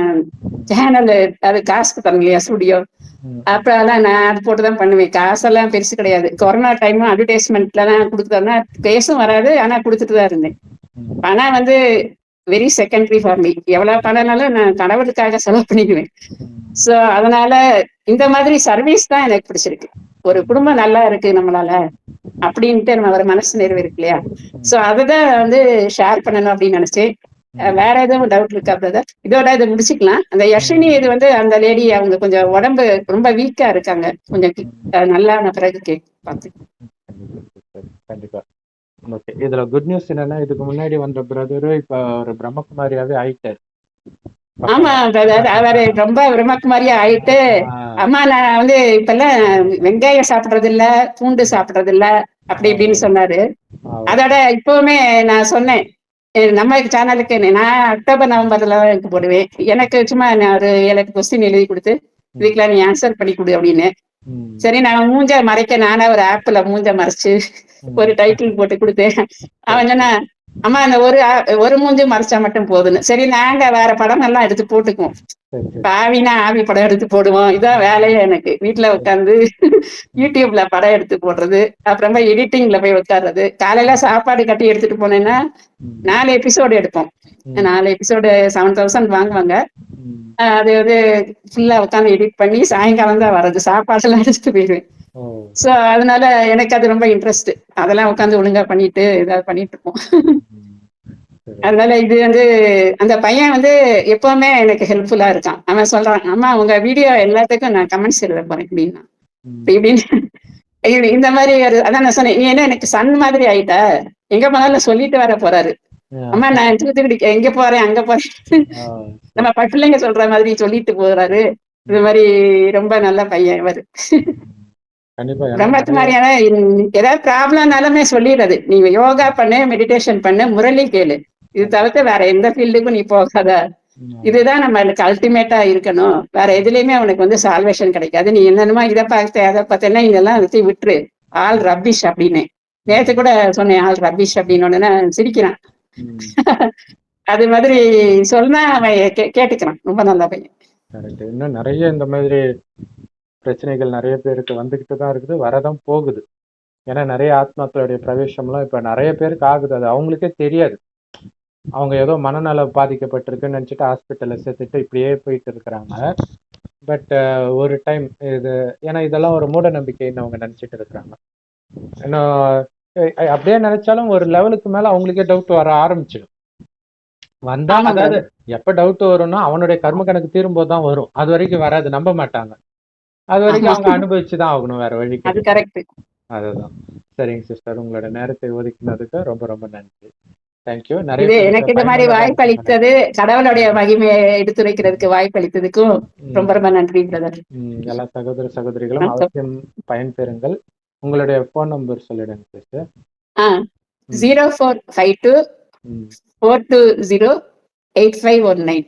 Speaker 2: சேனல், அது காசுக்கு தரணும் இல்லையா ஸ்டுடியோ, அப்புறம் நான் அது போட்டுதான் பண்ணுவேன். காசெல்லாம் பெருசு கிடையாது. கொரோனா டைமும் அட்வர்டைஸ்மெண்ட்ல தான் கொடுத்துட்டோம்னா பேசும் வராது, ஆனா கொடுத்துட்டு தான் இருந்தேன். பணம் வந்து வெரி செகண்டரி ஃபார் மீ. எவ்வளவு பணம்னாலும் நான் கடவுளுக்காக செலவு பண்ணிக்குவேன். சோ அதனால இந்த மாதிரி சர்வீஸ் தான் எனக்கு பிடிச்சிருக்கு. ஒரு குடும்பம் நல்லா இருக்கு நம்மளால அப்படின்ட்டு நம்ம ஒரு மனசு நிறைவு இருக்கு இல்லையா. சோ அதுதான் வந்து ஷேர் பண்ணணும் அப்படின்னு நினைச்சேன். வேற எதுவும் டவுட் இருக்கா பிரதர்? இதோட இதை முடிச்சுக்கலாம். அந்த யஷினி இது வந்து அந்த லேடி அவங்க கொஞ்சம் உடம்பு ரொம்ப வீக்கா இருக்காங்க. கொஞ்சம் நல்லா நான் பிறகு பார்த்து.
Speaker 1: கண்டிப்பா. ஓகே, இதுல குட் நியூஸ் என்னன்னா, இதுக்கு முன்னாடி வந்த பிரதரு இப்ப ஒரு பிரம்மகுமாரியாவே ஆயிட்டாரு.
Speaker 2: ஆமா பிரதர், அவரு ரொம்ப பிரம்மகுமாரியா ஆயிட்டு, அம்மா நான் வந்து இப்ப எல்லாம் வெங்காயம் சாப்பிடுறது இல்ல, பூண்டு சாப்பிடுறது இல்ல அப்படி இப்படின்னு சொன்னாரு. அதோட இப்பவுமே நான் சொன்னேன் நம்ம சேனலுக்கு, நான் அக்டோபர் நவம்பர்ல தான் எனக்கு போடுவேன். எனக்கு சும்மா நான் ஒரு 7-8 கொஸ்டின் எழுதி கொடுத்து இதுக்கெல்லாம் நீ ஆன்சர் பண்ணி கொடு அப்படின்னு. சரி, நான் மூஞ்ச மறைக்க நானே ஒரு ஆப்ல மூஞ்ச மறைச்சு ஒரு டைட்டில் போட்டு கொடுத்தேன். அவன் சொன்னா, அம்மா அந்த ஒரு மூஞ்சி மறைச்சா மட்டும் போதுன்னு. சரி, நாங்க வேற படம் எல்லாம் எடுத்து போட்டுக்குவோம். ஆவினா ஆவி படம் எடுத்து போடுவோம். இதான் வேலையே எனக்கு. வீட்டுல உட்காந்து யூடியூப்ல படம் எடுத்து போடுறது, அப்புறமா எடிட்டிங்ல போய் உட்கார்றது. காலையில சாப்பாடு கட்டி எடுத்துட்டு போனேன்னா 4 எபிசோடு எடுப்போம். 4 எபிசோடு 7,000 வாங்குவாங்க. அது வந்து ஃபுல்லா உட்காந்து எடிட் பண்ணி சாயங்காலம் தான் வர்றது. சாப்பாடு எல்லாம் எடுத்துட்டு போயிடுவேன். சோ அதனால எனக்கு அது ரொம்ப இன்ட்ரெஸ்ட். அதெல்லாம் உட்காந்து ஒழுங்கா பண்ணிட்டு ஏதாவது பண்ணிட்டு இருப்போம். அதனால இது வந்து அந்த பையன் வந்து எப்பவுமே எனக்கு ஹெல்ப்ஃபுல்லா இருக்கான். அவன் சொல்றான், அம்மா உங்க வீடியோ எல்லாத்துக்கும் நான் கமெண்ட்ஸ் எழுத போறேன் அப்படின்னா. இப்படின்னு இந்த மாதிரி அதான் நான் சொன்னேன், நீ என்ன எனக்கு சன் மாதிரி ஆயிட்ட, எங்க போனாலும் சொல்லிட்டு வர போறாரு. அம்மா நான் தூத்துக்குடி எங்க போறேன் அங்க போறேன் நம்ம பிள்ளைங்க சொல்ற மாதிரி சொல்லிட்டு போறாரு. இது மாதிரி ரொம்ப நல்ல பையன் இவரு. பிரம்மகுமாரியான ஏதாவது ப்ராப்ளம்னாலுமே சொல்லிடுறது, நீங்க யோகா பண்ணு, மெடிடேஷன் பண்ணு, முரளி கேளு, இது தவிர்த்து வேற எந்த ஃபீல்டுக்கும் நீ போகாத, இதுதான் நம்மளுக்கு அல்டிமேட்டா இருக்கணும். வேற எதுலயுமே அவனுக்கு வந்து சால்வேஷன் கிடைக்காது. நீ என்னென்னமா இதை பார்த்த அதை பார்த்தேன்னா இதெல்லாம் விட்டுரு, ஆல் ரப்பிஷ் அப்படின்னு. நேற்று கூட சொன்னேன் ஆல் ரப்பிஷ் அப்படின்னு. உடனே சிரிக்கிறான். அது மாதிரி சொன்னா அவன் கேட்டுக்கிறான். ரொம்ப நல்ல பையன்.
Speaker 1: இன்னும் நிறைய இந்த மாதிரி பிரச்சனைகள் நிறைய பேருக்கு வந்துகிட்டு தான் இருக்குது, வரதான் போகுது. ஏன்னா நிறைய ஆத்மாக்களுடைய பிரவேசம்லாம் இப்ப நிறைய பேருக்கு ஆகுது. அது அவங்களுக்கே தெரியாது. அவங்க ஏதோ மனநல பாதிக்கப்பட்டிருக்குன்னு நினைச்சிட்டு ஹாஸ்பிட்டல்ல சேர்த்துட்டு இப்படியே போயிட்டு இருக்கிறாங்க. பட் ஒரு டைம் இது, ஏன்னா இதெல்லாம் ஒரு மூட நம்பிக்கைன்னு அவங்க நினைச்சிட்டு இருக்கிறாங்க. இன்னும் அப்படியே நினைச்சாலும் ஒரு லெவலுக்கு மேல அவங்களுக்கே டவுட் வர ஆரம்பிச்சிடும். வந்தா, அதாவது எப்ப டவுட் வரும்னா அவனுடைய கர்ம கணக்கு தீரும்போது தான் வரும். அது வரைக்கும் வராது, நம்ப மாட்டாங்க. அது வரைக்கும் அவங்க அனுபவிச்சுதான் ஆகணும், வேற வழி. அதுதான். சரிங்க சிஸ்டர், உங்களோட நேரத்தை ஒதுக்கினதுக்கு ரொம்ப ரொம்ப நன்றி. தேங்க்யூ. நிறைய
Speaker 2: எனக்கு இந்த மாதிரி வாய்ப்பு அளித்தது, கடவுளுடைய மகிமையை எடுத்துரைக்கிறதுக்கு வாய்ப்பு அளித்ததுக்கும் ரொம்ப ரொம்ப நன்றி பிரதர்.
Speaker 1: எல்லா சகோதர சகோதரிகளும் அவசியம் பயன்பெறுங்கள். உங்களுடைய போன் நம்பர் சொல்லிடுங்க சிஸ்டர்.
Speaker 2: 0452 420 8519.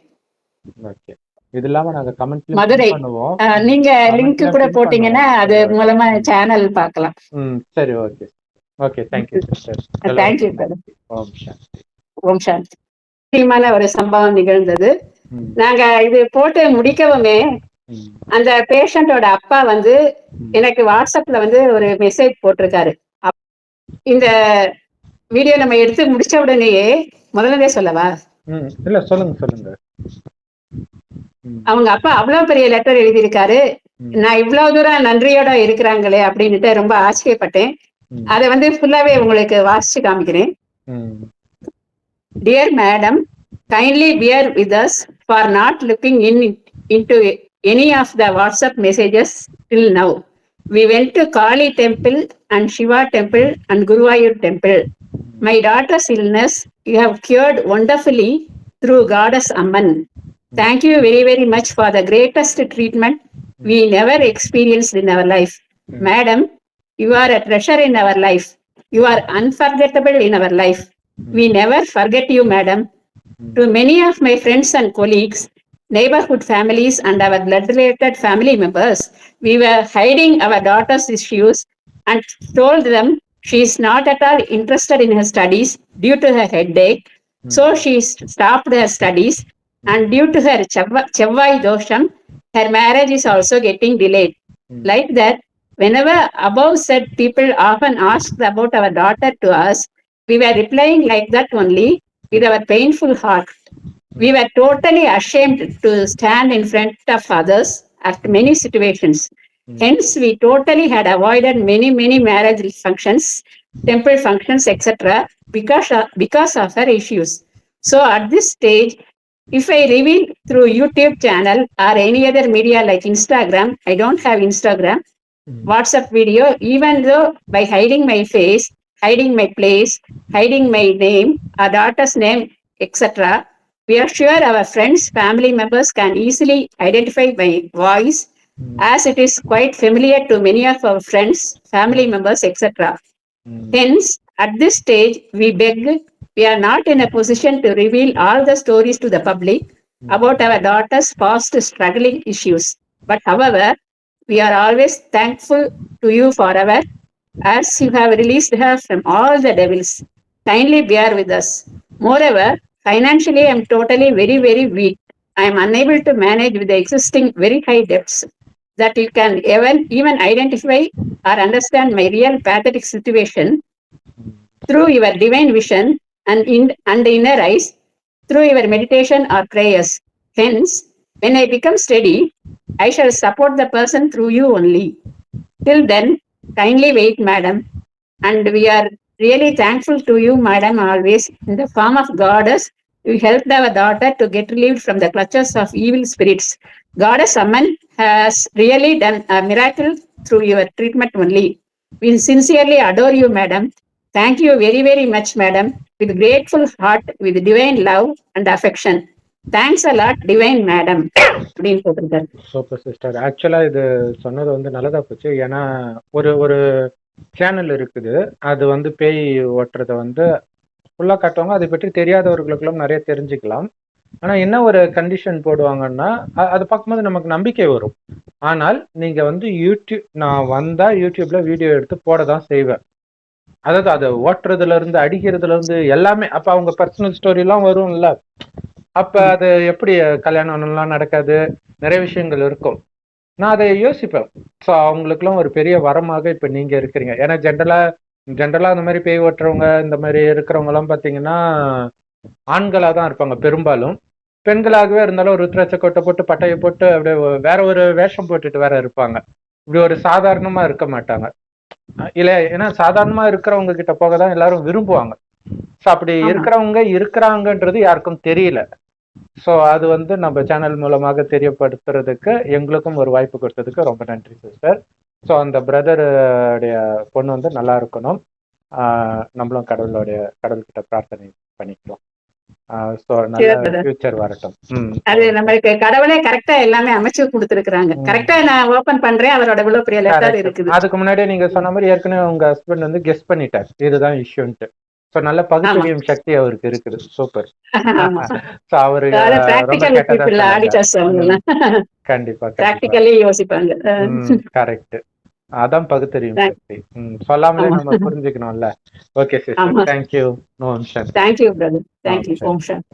Speaker 1: ஓகே. இது இல்லாம நாங்க கமெண்ட்ல
Speaker 2: மதுரை
Speaker 1: பண்ணுவோம்.
Speaker 2: நீங்க லிங்க் கூட போட்டீங்கன்னா அது மூலமா சேனல் பார்க்கலாம்.
Speaker 1: சரி, okay okay. Thank you sister.
Speaker 2: Thank you brother.
Speaker 1: ஓம் சாந்தி.
Speaker 2: ஓம் சாந்தி. முக்கியமான ஒரு சம்பவம் நிகழ்ந்தது. நாங்க இது போட்டு முடிக்கவுமே அந்த பேஷண்டோட அப்பா வந்து எனக்கு வாட்ஸ்அப்ல வந்து ஒரு மெசேஜ் போட்டிருக்காரு. இந்த வீடியோ நம்ம எடுத்து முடிச்ச உடனேயே, முதல்ல சொல்லவா?
Speaker 1: இல்ல, சொல்லுங்க.
Speaker 2: அவங்க அப்பா அவ்வளவு பெரிய லெட்டர் எழுதியிருக்காரு. நான் இவ்வளவு தூரம் நன்றியோட இருக்கிறாங்களே அப்படின்னுட்டு ரொம்ப ஆச்சரியப்பட்டேன். அதை வந்து ஃபுல்லாவே உங்களுக்கு வாசிச்சு காமிக்கிறேன். Dear madam, kindly bear with us for not looking into any of the WhatsApp messages till now. We went to Kali temple and Shiva temple and Guruvayur temple. My daughter's illness you have cured wonderfully through Goddess Amman. Thank you very, very much for the greatest treatment we never experienced in our life. Madam, you are a treasure in our life. You are unforgettable in our life. We never forget you, madam. To many of my friends and colleagues, neighborhood families and our blood-related family members, we were hiding our daughter's issues and told them she is not at all interested in her studies due to her headache. So she stopped her studies, and due to her Chevai dosham, her marriage is also getting delayed. Like that, whenever above said people often asked about our daughter to us, we were replying like that only with our painful heart. We were totally ashamed to stand in front of others at many situations. Hence, we totally had avoided many marriage functions, temple functions, etc., because of her issues. So, at this stage, if I reveal through YouTube channel or any other media like Instagram, I don't have Instagram, WhatsApp video, even though by hiding my face, hiding my place, hiding my name, our daughter's name, etc., we are sure our friends, family members can easily identify my voice, as it is quite familiar to many of our friends, family members, etc. Hence, at this stage, we beg, we are not in a position to reveal all the stories to the public about our daughter's past struggling issues. But however, we are always thankful to you forever, as you have released her from all the devils. Kindly bear with us. Moreover, financially, I am totally very weak. I am unable to manage with the existing very high debts that you can even identify or understand my real pathetic situation through your divine vision and inner eyes, through your meditation or prayers. Hence, when I become steady, I shall support the person through you only. Till then, kindly wait, madam. And we are really thankful to you, madam, always. In the form of goddess, you helped our daughter to get relieved from the clutches of evil spirits. Goddess Amman has really done a miracle through your treatment only. We sincerely adore you, madam. Thank you very much, madam. With grateful heart, with divine love and affection. Thanks a lot, divine madam. அப்படின்னு போட்டிருக்காரு.
Speaker 1: Super sister. ஆக்சுவலா இது சொன்னது வந்து நல்லதா போச்சு. ஏன்னா ஒரு ஒரு சேனல் இருக்குது, அது வந்து பேய் ஓட்டுறத வந்து ஃபுல்லா காட்டுவாங்க. அதை பற்றி தெரியாதவர்களுக்கும் நிறைய தெரிஞ்சுக்கலாம். ஆனா என்ன ஒரு கண்டிஷன் போடுவாங்கன்னா, அது பார்க்கும்போது நமக்கு நம்பிக்கை வரும். ஆனால் நீங்க வந்து நான் வந்தா யூடியூப்ல வீடியோ எடுத்து போட தான் செய்வேன். அதாவது அதை ஓட்டுறதுல இருந்து அடிக்கிறதுல இருந்து எல்லாமே. அப்ப அவங்க பர்சனல் ஸ்டோரி எல்லாம் வரும்ல, அப்ப அது எப்படி கல்யாணம் எல்லாம் நடக்காது, நிறைய விஷயங்கள் இருக்கும். நான் அதை யோசிப்பேன். ஸோ அவங்களுக்குலாம் ஒரு பெரிய வரமாக இப்ப நீங்க இருக்கிறீங்க. ஏன்னா ஜென்ரலா அந்த மாதிரி பேய் ஓட்டுறவங்க, இந்த மாதிரி இருக்கிறவங்க எல்லாம் பாத்தீங்கன்னா ஆண்களா தான் இருப்பாங்க பெரும்பாலும். பெண்களாகவே இருந்தாலும் ஒரு ருத்ராட்ச கோட்டை போட்டு பட்டையை போட்டு அப்படியே வேற ஒரு வேஷம் போட்டுட்டு வேற இருப்பாங்க. இப்படி ஒரு சாதாரணமா இருக்க மாட்டாங்க இல்ல. ஏன்னா சாதாரணமா இருக்கிறவங்க கிட்ட போக தான் எல்லாரும் விரும்புவாங்க. ஸோ அப்படி இருக்கிறவங்க இருக்கிறாங்கன்றது யாருக்கும் தெரியல. ஸோ அது வந்து நம்ம சேனல் மூலமாக தெரியப்படுத்துறதுக்கு எங்களுக்கும் ஒரு வாய்ப்பு கொடுத்ததுக்கு ரொம்ப நன்றி சிஸ்டர். ஸோ அந்த பிரதருடைய பொண்ணு வந்து நல்லா இருக்கணும். நம்மளும் கடவுள்கிட்ட பிரார்த்தனை பண்ணிக்கலாம். ஸோ நல்ல ஃபியூச்சர் வரட்டும்.
Speaker 2: அது நம்மளுக்கு கடவுளே கரெக்டா எல்லாமே அமைச்சு கொடுத்துருக்காங்க. கரெக்டா நான் ஓபன் பண்றேன், அவரோட இவ்வளவு பெரிய லெட்டர் இருக்குது.
Speaker 1: அதுக்கு முன்னாடியே நீங்க சொன்ன மாதிரி ஏற்கனவே உங்க ஹஸ்பண்ட் வந்து கெஸ் பண்ணிட்டார் இதுதான் இஷ்யூன்ட்டு. ஸோ நல்ல பகுத்தறியும் சக்தி அவருக்கு இருக்குது. சூப்பர். ஸோ அவரு கண்டிப்பா
Speaker 2: யோசிப்பாங்க.
Speaker 1: கரெக்ட். அதான் பகுத்தறியும் சக்தி. சொல்லாமலே நம்ம புரிஞ்சுக்கணும்ல. Okay sister, thank you. ஓம் சாந்தி.
Speaker 2: Thank you brother. தேங்க்யூ. ஓம் சாந்தி.